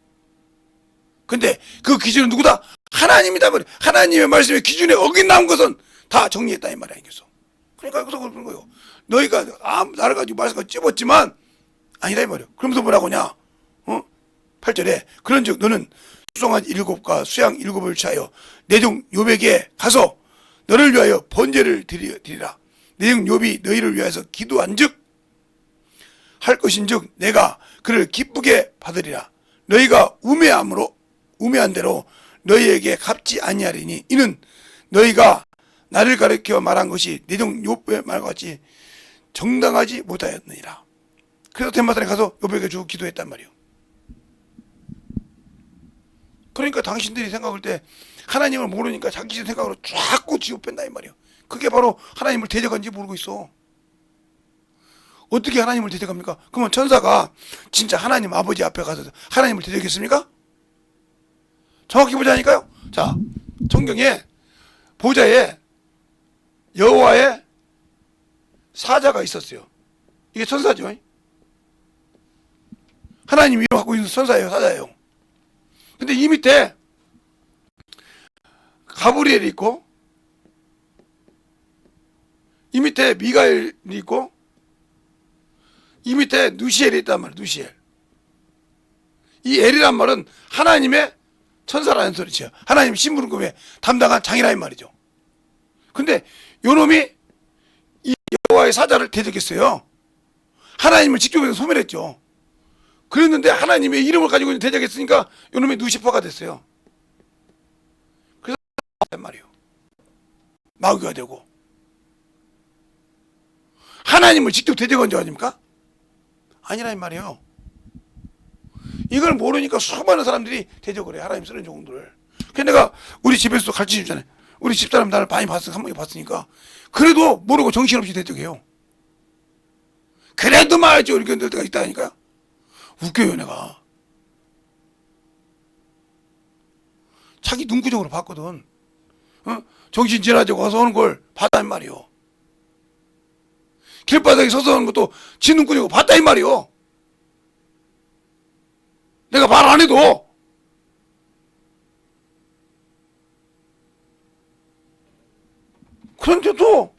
Speaker 1: 근데 그 기준은 누구다? 하나님이다. 하나님의 말씀의 기준에 어긋난 것은 다 정리했다 이 말이 아니겠어. 그러니까 여기서 그러는 거예요. 너희가 나를 가지고 말씀을 찝었지만 아니다 이 말이요. 그러면서 뭐라고냐? 8절에 그런즉 너는 수송한 7과 수양 7을 취하여 내종 욥에게 가서 너를 위하여 번제를 드리라. 내종 욥이 너희를 위하여서 기도한즉 할 것인즉 내가 그를 기쁘게 받으리라. 너희가 우매한 대로 너희에게 갚지 아니하리니 이는 너희가 나를 가리켜 말한 것이 내종 욥의 말과 같이 정당하지 못하였느니라. 그래서 덴마산에 가서 욥에게 주고 기도했단 말이에요. 그러니까 당신들이 생각할 때 하나님을 모르니까 자기 생각으로 자꾸 지옥 뺀다 이 말이에요. 그게 바로 하나님을 대적한지 모르고 있어. 어떻게 하나님을 대적합니까? 그러면 천사가 진짜 하나님 아버지 앞에 가서 하나님을 대적했습니까? 정확히 보자니까요. 자, 성경에 보좌에 여호와의 사자가 있었어요. 이게 천사죠. 하나님 이름 갖고 있는 천사예요, 사자예요. 근데 이 밑에 가브리엘이 있고 이 밑에 미가엘이 있고 이 밑에 누시엘이 있단 말이에요. 누시엘. 이 엘이란 말은 하나님의 천사라는 소리죠. 하나님 심부름급에 담당한 장이라는 말이죠. 근데 요놈이 이 여호와의 사자를 대적했어요. 하나님을 직접해서 소멸했죠. 그랬는데 하나님의 이름을 가지고 대적했으니까 요놈이 누시퍼가 됐어요. 그래서 말이에요. 마귀가 되고 하나님을 직접 대적한 줄 아닙니까? 아니란 말이에요. 이걸 모르니까 수많은 사람들이 대적을 해. 하나님 쓰는 종들을. 그래서 내가 우리 집에서도 가르쳐 주잖아요. 우리 집사람 나를 많이 한 번에 봤으니까 그래도 모르고 정신없이 대적해요. 그래도 말이죠. 이렇게 될 때가 있다니까요. 웃겨요 내가. 자기 눈구정으로 봤거든. 정신 지나자고 와서 오는 걸 봤단 말이요. 길바닥에 서서 오는 것도 지 눈구정으로 봤다 이 말이요. 내가 말 안 해도. 그런데도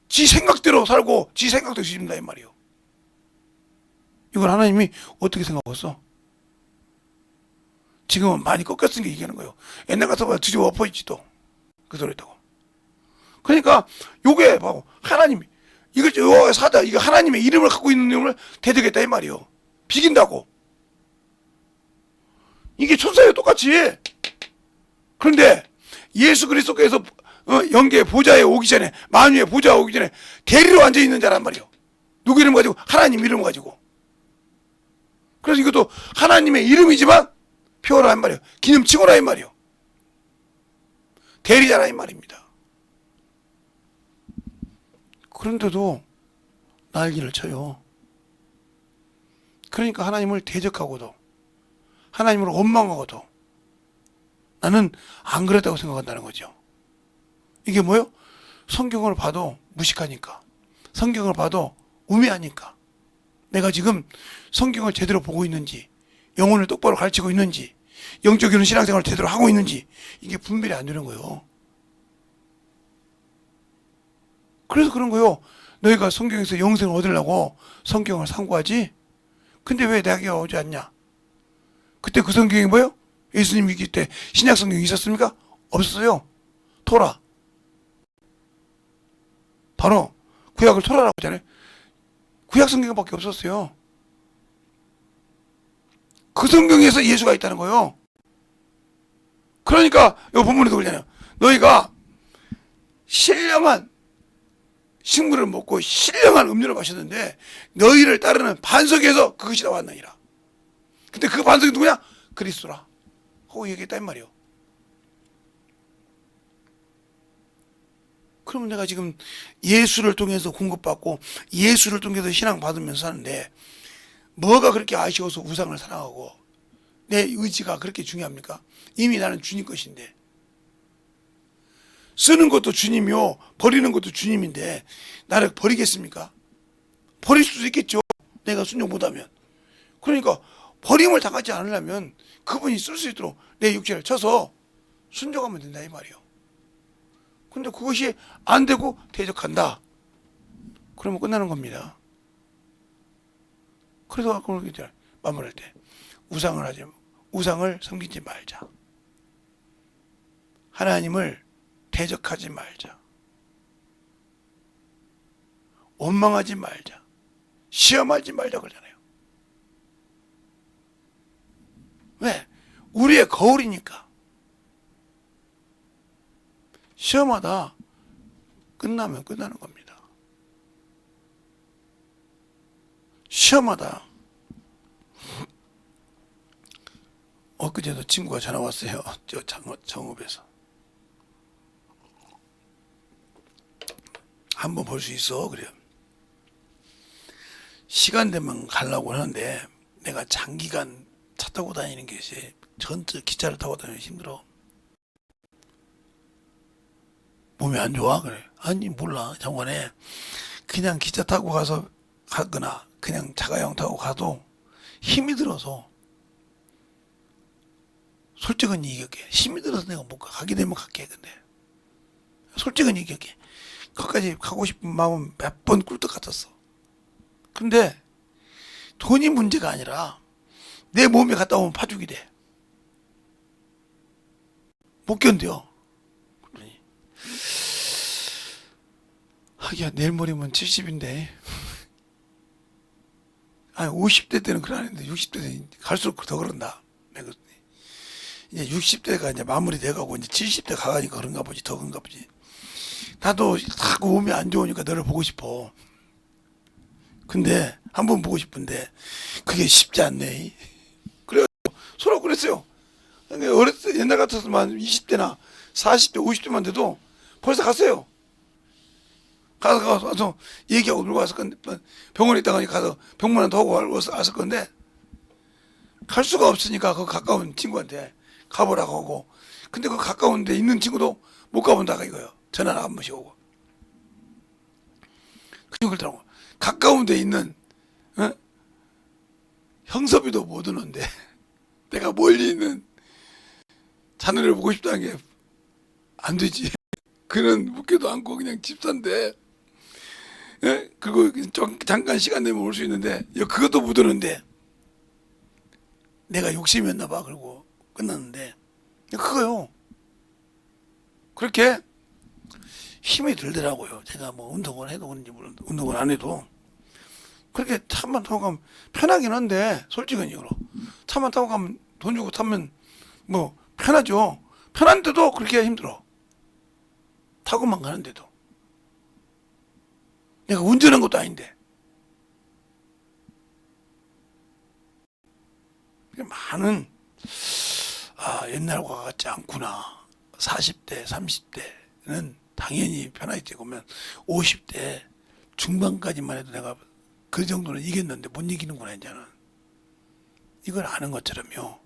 Speaker 1: 지 생각대로 살고 지 생각대로 뒤집는다 이 말이요. 이걸 하나님이 어떻게 생각했어? 지금은 많이 꺾였으니까 얘기하는 거예요. 옛날 같아봐 뒤집어 엎어있지도. 그 소리 했다고. 그러니까 요게 바로 하나님이 이거 여호와의 사자 이거 하나님의 이름을 갖고 있는 놈을 대적했다 이 말이요. 비긴다고. 이게 천사예요 똑같이. 그런데 예수 그리스도께서 영계 보좌에 오기 전에 만유의 보좌에 오기 전에 대리로 앉아있는 자란 말이요. 누구 이름 가지고? 하나님 이름 가지고. 그래서 이것도 하나님의 이름이지만 표어라 이 말이요. 기념칭호라 이 말이요. 대리자라 이 말입니다. 그런데도 난리를 쳐요. 그러니까 하나님을 대적하고도 하나님을 원망하고도 나는 안 그랬다고 생각한다는 거죠. 이게 뭐예요? 성경을 봐도 무식하니까, 성경을 봐도 우매하니까, 내가 지금 성경을 제대로 보고 있는지, 영혼을 똑바로 가르치고 있는지, 영적인 신앙생활을 제대로 하고 있는지 이게 분별이 안 되는 거예요. 그래서 그런 거예요. 너희가 성경에서 영생을 얻으려고 성경을 상고하지? 근데 왜 내게 오지 않냐? 그때 그 성경이 뭐예요? 예수님이 있을 때 신약 성경이 있었습니까? 없었어요. 토라. 바로 구약을 토라라고 하잖아요. 구약 성경밖에 없었어요. 그 성경에서 예수가 있다는 거예요. 그러니까 이 본문에도 그러잖아요. 너희가 신령한 식물을 먹고 신령한 음료를 마셨는데 너희를 따르는 반석에서 그것이 나왔느니라. 근데 그 반석이 누구냐? 그리스도라 하고 얘기했다 이 말이에요. 그러면 내가 지금 예수를 통해서 공급받고 예수를 통해서 신앙 받으면서 사는데 뭐가 그렇게 아쉬워서 우상을 사랑하고 내 의지가 그렇게 중요합니까? 이미 나는 주님 것인데, 쓰는 것도 주님이요 버리는 것도 주님인데 나를 버리겠습니까? 버릴 수도 있겠죠. 내가 순종 못하면. 그러니까 버림을 당하지 않으려면 그분이 쓸 수 있도록 내 육체를 쳐서 순종하면 된다 이 말이에요. 근데 그것이 안 되고 대적한다. 그러면 끝나는 겁니다. 그래서 그렇게 마무리할 때 우상을 섬기지 말자. 하나님을 대적하지 말자. 원망하지 말자. 시험하지 말자 그러잖아요. 왜? 우리의 거울이니까. 시험하다 끝나면 끝나는 겁니다. 시험하다. 엊그제도 친구가 전화 왔어요. 저 창업에서. 한번 볼 수 있어? 그래요. 시간 되면 가려고 하는데 내가 장기간 차 타고 다니는 게 이제 전체 기차를 타고 다니면 힘들어. 몸이 안 좋아? 그래. 아니 몰라. 장관에 그냥 기차 타고 가거나 그냥 자가용 타고 가도 힘이 들어서 솔직은 이격해. 힘이 들어서 내가 못 가. 가게 되면 갈게. 근데 솔직은 이격해. 거기까지 가고 싶은 마음은 몇 번 꿀떡 같았어. 근데 돈이 문제가 아니라 내 몸에 갔다 오면 파죽이 돼. 못 견뎌. 그러니 하기야 내일 모레면 70인데 아니 50대 때는 그러는데 60대 때는 갈수록 더 그런다. 내가 이제 60대가 이제 마무리 돼가고 이제 70대 가가니까 그런가 보지. 더 그런가 보지. 나도 자꾸 몸이 안 좋으니까 너를 보고 싶어. 근데 한 번 보고 싶은데 그게 쉽지 않네. 그래 서로 그랬어요. 어렸을 때 옛날 같았으면 20대나 40대 50대만 돼도 벌써 갔어요. 가서 얘기하고 놀고 왔을 건데 병원에 있다가 가서 병문안도 하고 왔을 건데 갈 수가 없으니까 그 가까운 친구한테 가보라고 하고 근데 그 가까운 데 있는 친구도 못 가본다가 이거예요. 전화를 한 번씩 오고 그러더라고. 가까운 데 있는 형섭이도 못 오는데 내가 멀리 있는 자네를 보고 싶다는 게 안 되지. 그는 묻기도 않고 그냥 집사인데 그리고 잠깐 시간 되면 올 수 있는데 그것도 못 오는데 내가 욕심이었나 봐. 그리고 끝났는데 그거요. 그렇게 힘이 들더라고요. 제가 뭐 운동을 해도 그런지 모르는데 운동을 안 해도 그렇게 차만 타고 가면 편하긴 한데 솔직한 이유로 차만 타고 가면 돈 주고 타면 뭐 편하죠. 편한데도 그렇게 힘들어. 타고만 가는데도 내가 운전한 것도 아닌데 많은 옛날과 같지 않구나. 40대 30대는 당연히 편하게 보면 50대 중반까지만 해도 내가 그 정도는 이겼는데 못 이기는구나 이제는. 이걸 아는 것처럼요.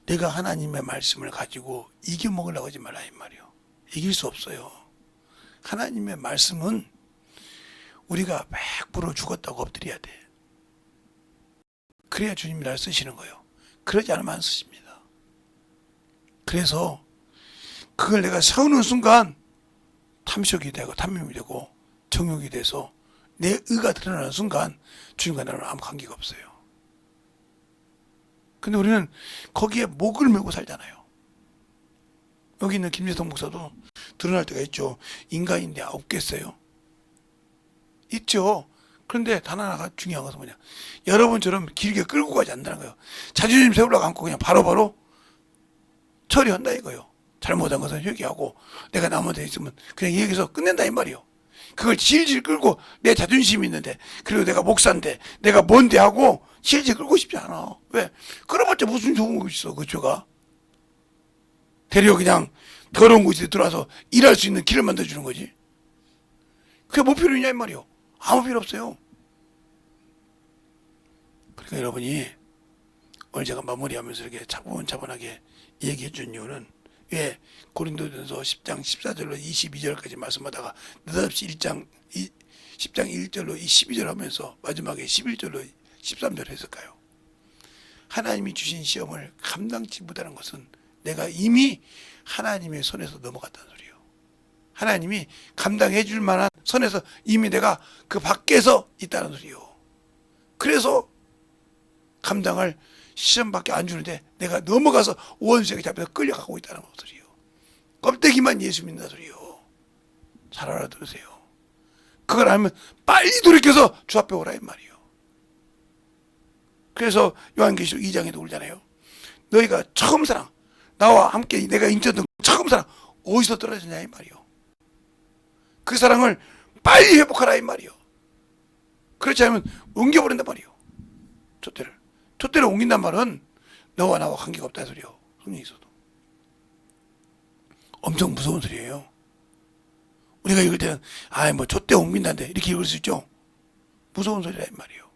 Speaker 1: 내가 하나님의 말씀을 가지고 이겨먹으려고 하지 말라 이 말이요. 이길 수 없어요. 하나님의 말씀은 우리가 100% 죽었다고 엎드려야 돼. 그래야 주님이 날 쓰시는 거예요. 그러지 않으면 안 쓰십니다. 그래서 그걸 내가 세우는 순간 탐욕이 되고 탐욕이 되고 정욕이 돼서 내 의가 드러나는 순간 주님과 나는 아무 관계가 없어요. 근데 우리는 거기에 목을 메고 살잖아요. 여기 있는 김재성 목사도 드러날 때가 있죠. 인간인데 없겠어요? 있죠. 그런데 단 하나가 중요한 것은 뭐냐. 여러분처럼 길게 끌고 가지 않는다는 거예요. 자존심 세우려고 않고 그냥 바로바로 처리한다 이거예요. 잘못한 것은 회개하고 내가 남한테 있으면 그냥 얘기해서 끝낸다 이 말이에요. 그걸 질질 끌고 내 자존심이 있는데 그리고 내가 목사인데 내가 뭔데 하고 질질 끌고 싶지 않아. 왜? 그러봤자 무슨 좋은 거 있어 그 죄가. 대려 그냥 더러운 곳에 들어와서 일할 수 있는 길을 만들어주는 거지. 그게 뭐 필요했냐 이 말이요. 아무 필요 없어요. 그러니까 여러분이 오늘 제가 마무리하면서 이렇게 차분차분하게 얘기해 준 이유는 왜 고린도전서 10장 14절로 22절까지 말씀하다가 느닷없이 10장 1절로 12절 하면서 마지막에 11절로 13절 했을까요? 하나님이 주신 시험을 감당치 못하는 것은 내가 이미 하나님의 손에서 넘어갔다는 소리예요. 하나님이 감당해 줄 만한 선에서 이미 내가 그 밖에서 있다는 소리예요. 그래서 감당할 시선밖에 안 주는데 내가 넘어가서 원수에게 잡혀서 끌려가고 있다는 소리요. 껍데기만 예수 믿는 소리요. 잘 알아들으세요. 그걸 알면 빨리 돌이켜서 주 앞에 오라 이 말이요. 그래서 요한계시록 2장에도 울잖아요. 너희가 처음 사랑, 나와 함께 내가 인쳤던 처음 사랑 어디서 떨어졌냐 이 말이요. 그 사랑을 빨리 회복하라 이 말이요. 그렇지 않으면 옮겨버린단 말이요. 촛대를 옮긴단 말은 너와 나와 관계가 없다는 소리요. 성령이 있어도. 엄청 무서운 소리예요. 우리가 읽을 때는 뭐 촛대 옮긴다는데 이렇게 읽을 수 있죠. 무서운 소리라 이 말이에요.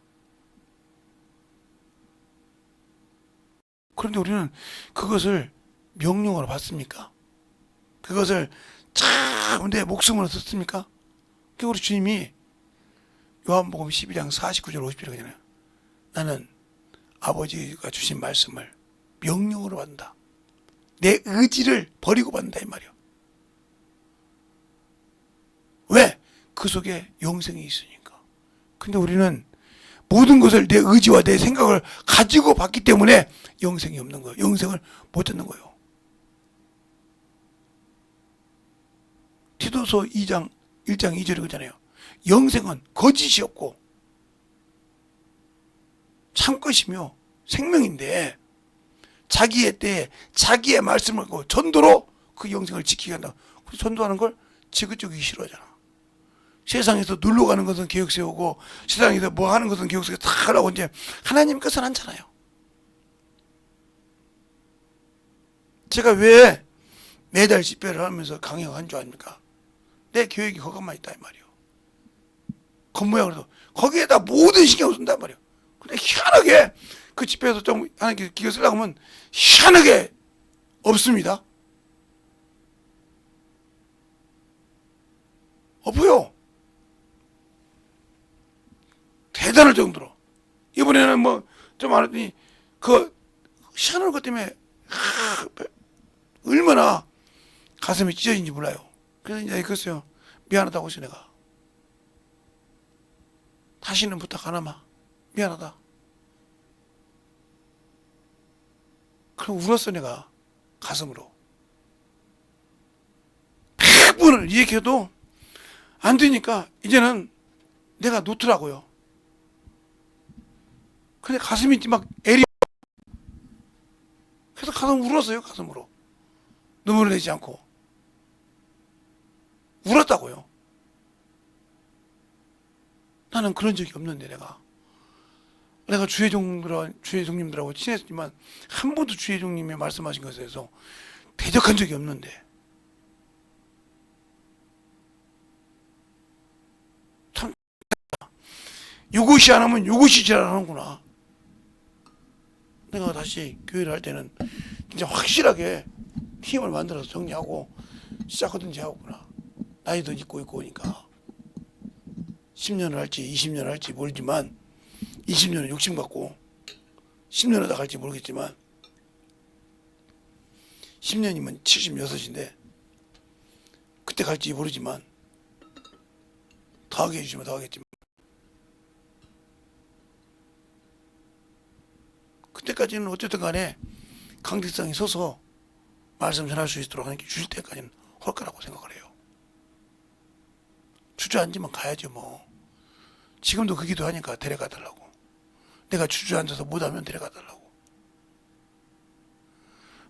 Speaker 1: 그런데 우리는 그것을 명령으로 받습니까? 그것을 참 내 목숨으로 썼습니까? 그 우리 주님이 요한복음 12장 49절 50절에 그러잖아요. 나는 아버지가 주신 말씀을 명령으로 받는다. 내 의지를 버리고 받는다 이 말이요. 왜? 그 속에 영생이 있으니까. 근데 우리는 모든 것을 내 의지와 내 생각을 가지고 받기 때문에 영생이 없는 거예요. 영생을 못 찾는 거예요. 디도서 1장 2절에 그러잖아요. 영생은 거짓이 없고 참 것이며 생명인데 자기의 때에 자기의 말씀을 하고 전도로 그 영생을 지키게 한다. 그래서 전도하는 걸 지긋지긋 싫어하잖아. 세상에서 놀러 가는 것은 계획 세우고 세상에서 뭐 하는 것은 계획 세우고 다 하라고 이제 하나님 것은 않잖아요. 제가 왜 매달 집회를 하면서 강행한 줄 아닙니까? 내 계획이 그것만 있다 이 말이요. 겉모양 그래도 거기에다 모든 신경을 쓴단 말이요. 근데 희한하게 그 집회에서 좀 하나님께 기가 쓰려고 하면 희한하게 없습니다. 없어요. 대단할 정도로. 이번에는 뭐 좀 알았더니 그 희한한 것 때문에 얼마나 가슴이 찢어진지 몰라요. 그래서 이제 그랬어요. 미안하다고 했어 내가. 다시는 부탁 안 하마. 미안하다. 그럼 울었어 내가 가슴으로. 100번을 얘기해도 안 되니까 이제는 내가 놓더라고요. 근데 가슴이 막 애리. 그래서 가슴 울었어요 가슴으로. 눈물을 내지 않고 울었다고요. 나는 그런 적이 없는데 내가 주의 종님들하고 친했지만 한 번도 주의 종님이 말씀하신 것에 대해서 대적한 적이 없는데 참 이것이 안 하면 이것이 지랄하는구나. 내가 다시 교회를 할 때는 진짜 확실하게 팀을 만들어서 정리하고 시작하든지 하고구나. 나이도 있고 오니까 10년을 할지 20년을 할지 모르지만 20년은 욕심갖고 10년을 다 갈지 모르겠지만 10년이면 76인데 그때 갈지 모르지만 더 하게 해주시면 더 하겠지만 그때까지는 어쨌든 간에 강직성이 서서 말씀 전할 수 있도록 하나님께 주실 때까지는 할 거라고 생각을 해요. 주저앉으면 가야죠 뭐. 지금도 그 기도하니까 데려가달라고. 내가 주저앉아서 못하면 데려가달라고.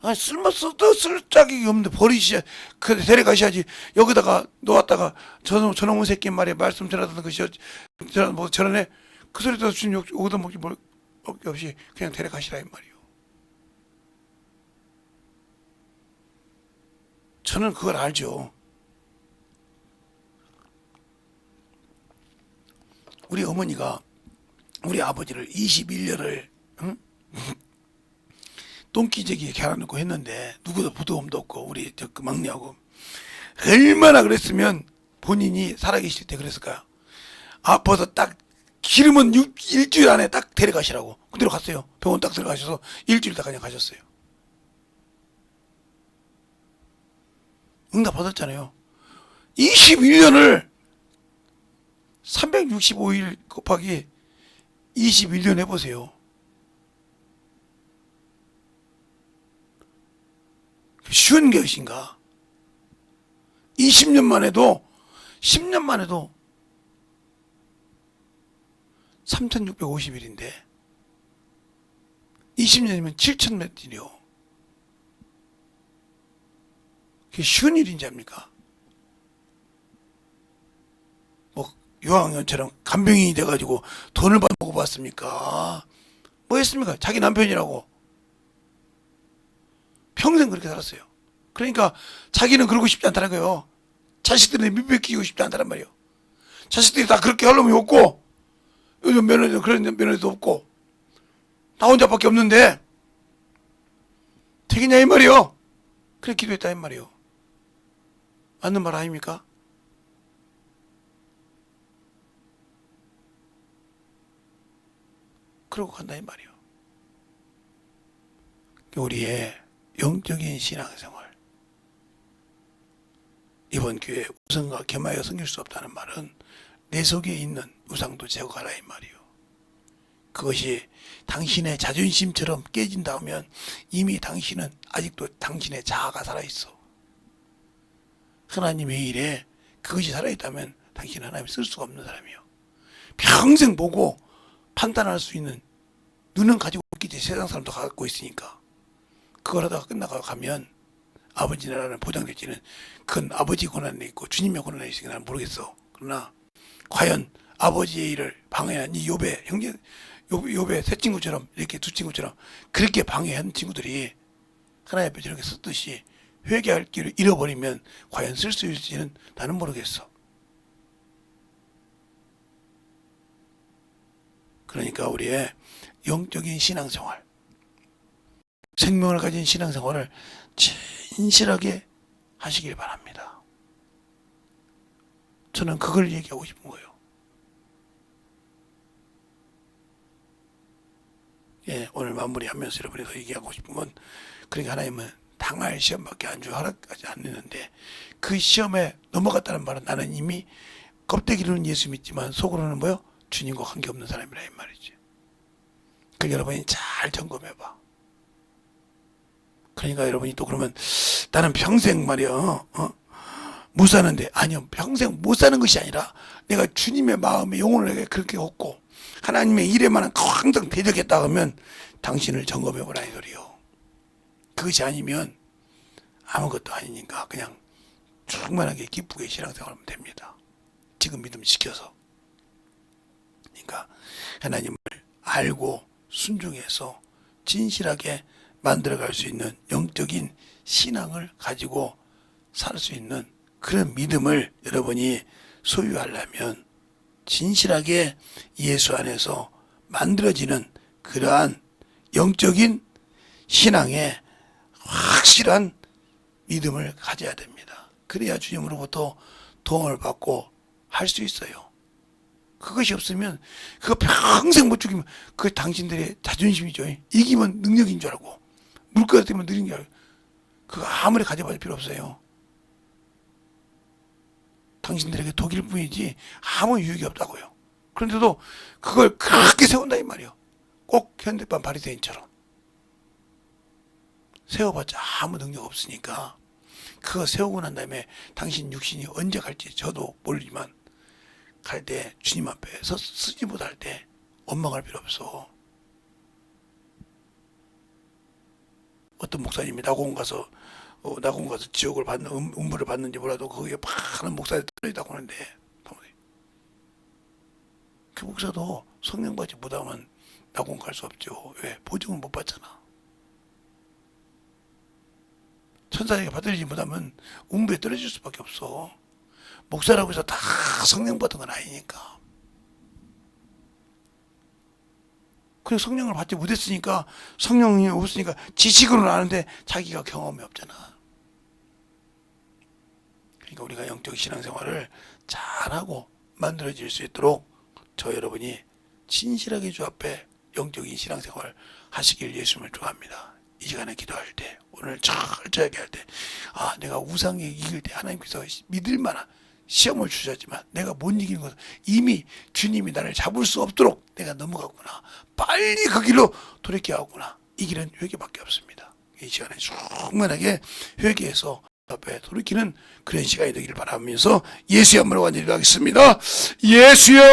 Speaker 1: 아니 쓸 짝이 없는데 버리시야. 그 데려가셔야지. 여기다가 놓았다가 저놈의 새끼 말에 말씀 전하던 것이 뭐 저런에 그 소리 들어서 주님 여기다 먹기 없이 그냥 데려가시라 이 말이요. 저는 그걸 알죠. 우리 어머니가 우리 아버지를 21년을 똥기저귀에 갈아넣고 했는데 누구도 부도움도 없고 우리 그 막내하고 얼마나 그랬으면 본인이 살아계실 때 그랬을까요? 아파서 딱 기름은 일주일 안에 딱 데려가시라고 그대로 갔어요. 병원 딱 들어가셔서 일주일 딱 그냥 가셨어요. 응답 받았잖아요. 21년을 365일 곱하기 21년 해보세요. 쉬운 것인가? 20년만 해도 10년만 해도 3650일인데 20년이면 7000몇 일이요. 그게 쉬운 일인지 압니까? 뭐 요한처럼 간병인이 돼가지고 돈을 받고 봤습니까? 뭐 했습니까? 자기 남편이라고 평생 그렇게 살았어요. 그러니까 자기는 그러고 싶지 않다는 거예요. 자식들은 밑베끼고 싶지 않다는 말이에요. 자식들이 다 그렇게 하려면 없고, 요즘 며느리도 그런 며느리도 없고, 나 혼자밖에 없는데 되겠냐 이 말이요. 그래 기도했다 이 말이요. 맞는 말 아닙니까? 그러고 간다 이 말이요. 우리의 영적인 신앙생활, 이번 교회 우상과 겸하여 섬길 수 없다는 말은 내 속에 있는 우상도 제거하라 이 말이요. 그것이 당신의 자존심처럼 깨진다 하면 이미 당신은 아직도 당신의 자아가 살아있어. 하나님의 일에 그것이 살아있다면 당신은 하나님을 쓸 수가 없는 사람이요. 평생 보고 판단할 수 있는 눈은 가지고 있겠지. 세상 사람도 갖고 있으니까. 그걸 하다가 끝나가 가면 아버지 나라는 보장될지는 그건 아버지 권한에 있고 주님의 권한에 있으니까 나는 모르겠어. 그러나 과연 아버지의 일을 방해한 이 욥의 형제, 욥의 세 친구처럼 이렇게 두 친구처럼 그렇게 방해한 친구들이 하나님 앞에 저렇게 썼듯이 회개할 길을 잃어버리면 과연 쓸 수 있을지는 나는 모르겠어. 그러니까 우리의 영적인 신앙생활, 생명을 가진 신앙생활을 진실하게 하시길 바랍니다. 저는 그걸 얘기하고 싶은 거예요. 예, 오늘 마무리하면서 여러분에서 얘기하고 싶은 건, 그러니까 하나님은 당할 시험밖에 안 주고 허락하지 않는데 그 시험에 넘어갔다는 말은 나는 이미 껍데기로는 예수 믿지만 속으로는 뭐요? 주님과 관계없는 사람이라 이 말이지. 그 여러분이 잘 점검해봐. 그러니까 여러분이 또 그러면 나는 평생 말이야 못 사는데, 아니요, 평생 못 사는 것이 아니라 내가 주님의 마음에 영혼을 그렇게 얻고 하나님의 일에만 항상 대적했다 하면 당신을 점검해보라 이 소리요. 그것이 아니면 아무것도 아니니까 그냥 충만하게 기쁘게 신앙생활하면 됩니다. 지금 믿음 지켜서. 그러니까 하나님을 알고 순종해서 진실하게 만들어갈 수 있는 영적인 신앙을 가지고 살 수 있는 그런 믿음을 여러분이 소유하려면 진실하게 예수 안에서 만들어지는 그러한 영적인 신앙의 확실한 믿음을 가져야 됩니다. 그래야 주님으로부터 도움을 받고 할 수 있어요. 그것이 없으면 그거 평생 못 죽이면 그게 당신들의 자존심이죠. 이기면 능력인 줄 알고 물가가 되면 느린 줄 알고 그거 아무리 가져봐도 필요 없어요. 당신들에게 독일 뿐이지 아무 유익이 없다고요. 그런데도 그걸 그렇게 세운다 이 말이에요. 꼭 현대판 바리새인처럼 세워봤자 아무 능력 없으니까 그거 세우고 난 다음에 당신 육신이 언제 갈지 저도 모르지만 갈 때 주님 앞에 쓰지 못할 때 원망할 필요 없어. 어떤 목사님이 낙원 가서 지옥을 받는 음부를 받는지 몰라도 거기에 많은 목사들이 떨어지다고 하는데 그 목사도 성령 받지 못하면 낙원 갈 수 없죠. 왜? 보증을 못 받잖아. 천사에게 받들지 못하면 음부에 떨어질 수밖에 없어. 목사라고 해서 다 성령 받은 건 아니니까. 그래서 성령을 받지 못했으니까, 성령이 없으니까 지식으로는 아는데 자기가 경험이 없잖아. 그러니까 우리가 영적 신앙생활을 잘하고 만들어질 수 있도록 저 여러분이 진실하게 주 앞에 영적인 신앙생활 하시길 예수님을 축원합니다. 이 시간에 기도할 때, 오늘 철저하게 할 때, 내가 우상에 이길 때 하나님께서 믿을 만한 시험을 주셨지만 내가 못 이기는 것은 이미 주님이 나를 잡을 수 없도록 내가 넘어갔구나. 빨리 그 길로 돌이켜야 하구나. 이 길은 회개밖에 없습니다. 이 시간에 충만하게 회개해서 앞에 돌이키는 그런 시간이 되기를 바라면서 예수의 한번로 완전히 하겠습니다. 예수여!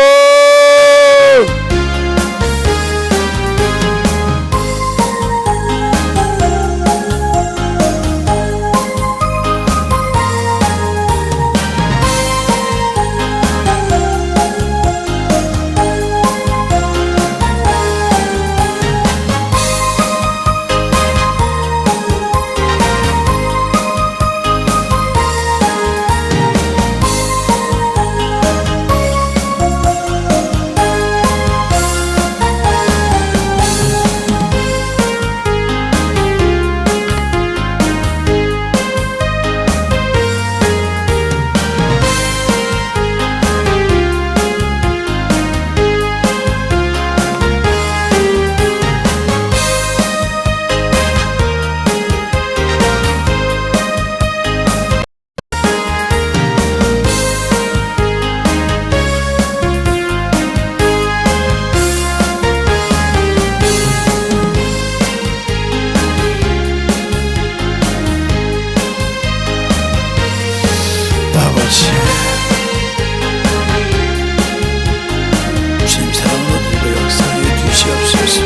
Speaker 1: 주님 사랑으로 들고 역사해 주시옵소서.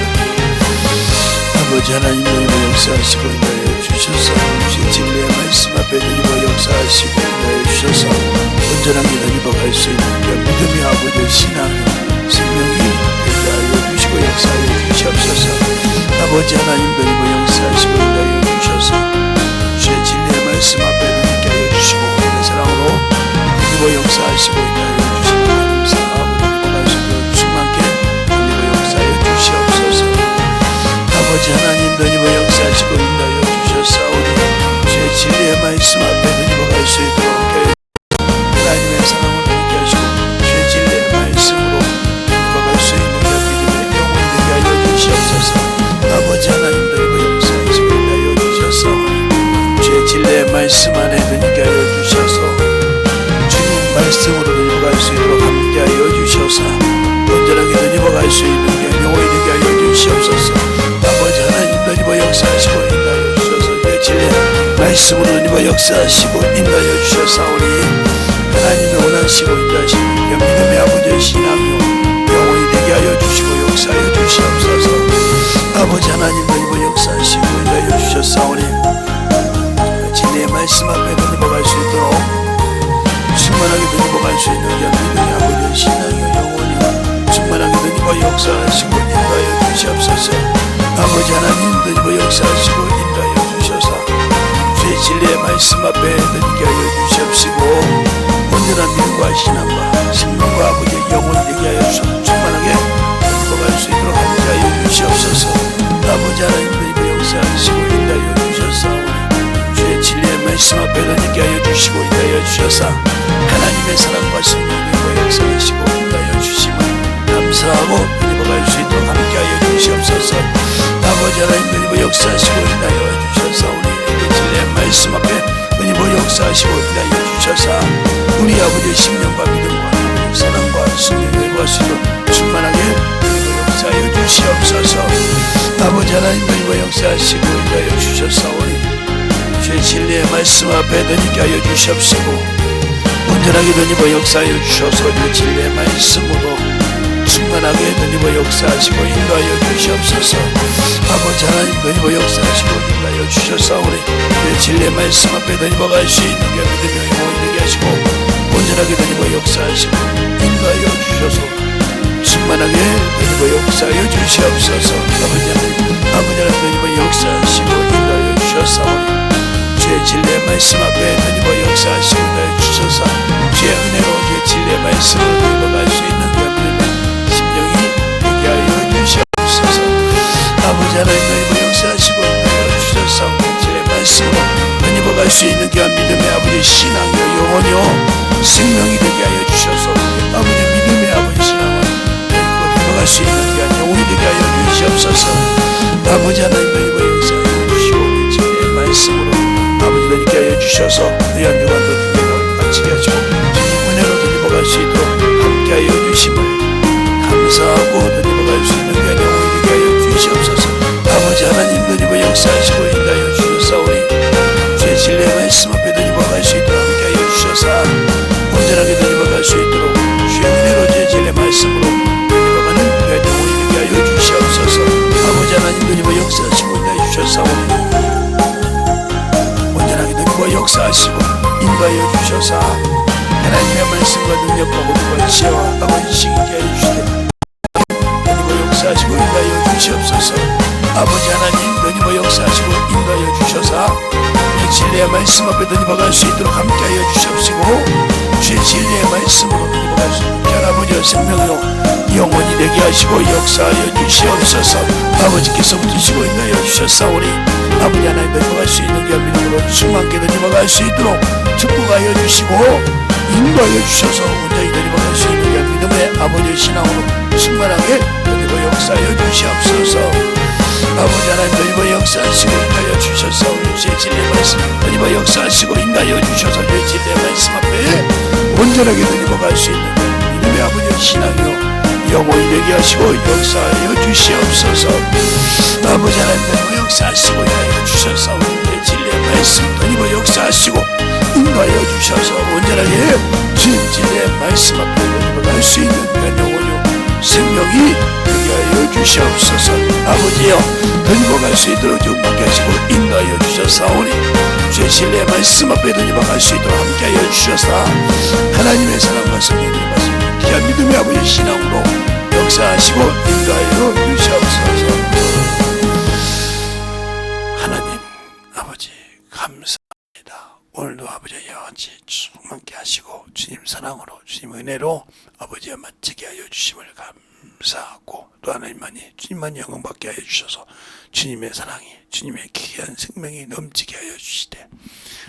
Speaker 1: 아버지 하나님 너희가 역사하시고 인도하여 주셔서 주의 진리의 말씀 앞에 너희가 역사하시고 인도하여 주셔서 온전한 길을 입어갈 수 있는 믿음의 아버지의 신앙 생명이 인도하여 주시고 역사하여 주시옵소서. 아버지 하나님 너희가 역사하시고 인도하여 주셔서 주의 진리의 말씀 앞에 너희가 하여 주시고 그 사랑으로 너희가 역사하시고 인도하여 주시고 감사하고 아버지 하나님 너희가 역사하시고 인도하여 주셨사오니 주의 진리의 말씀 앞에 너희가 갈 수 있도록 하여 하나님의 사랑을 느끼게 하시고 주의 진리의 말씀으로 너희가 갈 수 있는 믿음의 영혼이 되게 하여 주시옵소서. 아버지 하나님 너희가 역사하시고 인도하여 주셨사오니 주의 진리의 말씀 안에 너희가 하여 주셔서 주님 말씀으로 너희가 갈 수 있도록 함께 하여 주셔서 온전하게 너희가 갈 수 있는 영혼이 되게 하여 주시옵소서. 아버지 하나님 너희가 역사하시고 인도하여 주셔서 주의 진리의 말씀으로 너희가 역사하시고 인도하여 주셨사오니 하나님이 원하시고 인도하시는 믿음의 아버지의 신앙이요 영원히 되게 하여 주시고 역사하여 주시옵소서. 아버지 하나님 너희가 역사하시고 인도하여 주셨사오니 진리의 말씀 앞에 너희가 갈 수 있도록 충만하게 너희가 갈 수 있는 믿음의 아버지의 신앙이요 영원히 충만하게 너희가 역사하시고 인도하여 주시옵소서. 아버지 하나님 너희가 역사하시고 인도하여 주셔서 주의 진리의 말씀 앞에 너희가 하여 주시옵시고 온전한 믿음과 신앙과 생명과 아버지의 영혼이 되게 하여 주셔서 충만하게 너희가 갈 수 있도록 함께 하여 주시옵소서. 아버지 하나님 너희가 역사하시고 인도하여 주셨사오니 주의 진리의 말씀 앞에 너희가 하여 주시고 인도하여 주셔서 하나님의 사랑과 성령님과 역사하시고 인도하여 주심을 감사하고 너희가 갈 수 있도록 함께 하여 주시옵소서. 아버지 하나님 너희가 역사하시고 인도하여 주셨사오니 진리의 말씀 앞에 너희가 역사하시고 인도하여 주셔서 우리 아버지의 심령과 믿음과 사랑과 성령과 수로 충만하게 너희가 역사하여 주시옵소서. 아버지 하나님 너희가 역사하시고 인도하여 주셨사오니 주의 진리의 말씀 앞에 너희가 하여 주시옵시고 온전하게 너희가 역사하여 주셔서 주의 진리의 말씀으로 충만하게 너희가 역사하시고 인도하여 주시옵소서. 아버지 하나님 너희가 역사하시고 인도하여 주셨사오니 주의 진리의 말씀 앞에 너희가 갈 수 있는 게 믿음의 영혼이 되게 하시고 온전하게 너희가 역사하시고 인도하여 주셔서 충만하게 너희가 역사하여 주시옵소서. 아버지 하나님 너희가 역사하시고 인도하여 주셨사오니 주의 진리의 말씀 앞에 너희가 역사하시고 인도하여 주셔서 주의 은혜로 주의 진리의 말씀으로 너희가 갈 수 있는 게 믿음의 심령이 되게 하여 주시옵소서. 아버지 하나님 너희가 역사하시고 인도하여 주셔서 진리의 말씀으로 너희가 갈 수 있는 게 믿음의 아버지 신앙이요 영혼이요 생명이 되게 하여 주셔서 아버지 믿음의 아버지 신앙을 너희가 갈 수 있는 게 영혼이 되게 하여 주시옵소서. 아버지 하나님 너희가 역사하여 주시고 진리의 말씀으로 아버지 너희가 하여 주셔서 너희 한 주간도 주님과 마치게 하시고 주님 은혜로 너희가 갈 수 있도록 함께 하여 주심을 감사하고 너희가 갈 수 있는 게 영혼이 되게 하여 주시옵소서. 아버지 하나님 너희가 역사하시고 인도하여 역사하시고 인도하여 주셔서 하나님의 말씀과 능력과 모든 지혜와 아버지 시기게 하여 주시되 너희가 역사하시고 인도하여 주시옵소서. 아버지 하나님 너희가 역사하시고 인도하여 주셔서 이 진리의 말씀 앞에 너희가 갈 수 있도록 함께하여 주시옵시고 주의 진리의 말씀으로 너희가 갈 수 있도록 아버지의 생명으로 영원히 되게 하시고 역사하여 주시옵소서. 아버지께서 붙으시고 인도하여 주셨사오니 아버지 하나님 너희가 갈 수 있는 게 믿음으로 충만케 너희가 갈 수 있도록 축복하여 주시고 인도하여 주셔서 온전히 너희가 갈 수 있는 게 믿음의 아버지의 신앙으로 충만하게 너희가 역사하여 주시옵소서. 아버지 하나님 너희가 역사하시고 인도하여 주셔서 주의 진리의 말씀 너희가 역사하시고 인도하여 주셔서 주의 진리의 말씀 앞에 온전하게 너희가 갈 수 있는 믿음의 아버지의 신앙이요 영원히 되게 하시고 역사하여 주시옵소서. 아버지 하나님 너희가 역사하시고 인도하여 주셔서 주의 진리의 말씀 너희가 역사하시고 인도하여 주셔서 온전하게 주님 진리의 말씀 앞에 너희가 갈 수 있는 그 영혼이요 생명이 되게 하여 주시옵소서. 아버지여 너희가 갈 수 있도록 축복하게 하시고 인도하여 주셨사오니 주의 진리의 말씀 앞에 너희가 갈 수 있도록 함께하여 주셔서 하나님의 사랑과 성령의 말씀 귀한 믿음의 아버지의 신앙으로 역사하시고 인도하여 주시옵소서. 하나님 아버지 감사합니다. 오늘도 아버지의 여한지 충만케 하시고 주님 사랑으로 주님 은혜로 아버지와 맞추게 하여 주심을 감사하고 또 하나님만이 주님만이 영광받게 하여 주셔서 주님의 사랑이 주님의 귀한 생명이 넘치게 하여 주시되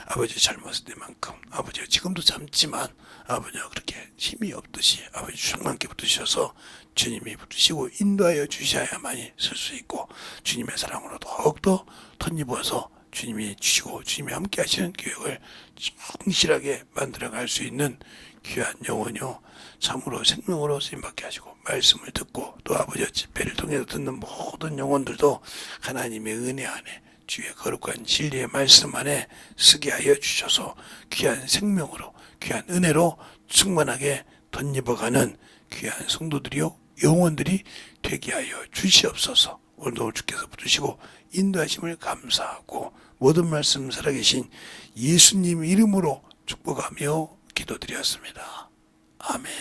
Speaker 1: 아버지 젊었을 때만큼 아버지가 지금도 젊지만 아버지가 그렇게 힘이 없듯이 아버지 충만케 붙으셔서 주님이 붙으시고 인도하여 주셔야만이 설 수 있고 주님의 사랑으로 더욱더 덧입어서 주님이 주시고 주님이 함께 하시는 교육을 충실하게 만들어갈 수 있는 귀한 영혼이요 참으로 생명으로 쓰임받게 하시고 말씀을 듣고 또 아버지의 집회를 통해서 듣는 모든 영혼들도 하나님의 은혜 안에 주의 거룩한 진리의 말씀 안에 쓰게 하여 주셔서 귀한 생명으로 귀한 은혜로 충만하게 덧입어가는 귀한 성도들이요 영혼들이 되게 하여 주시옵소서. 오늘도 주께서 붙으시고 인도하심을 감사하고 모든 말씀 살아계신 예수님 이름으로 축복하며 기도드렸습니다. 아멘.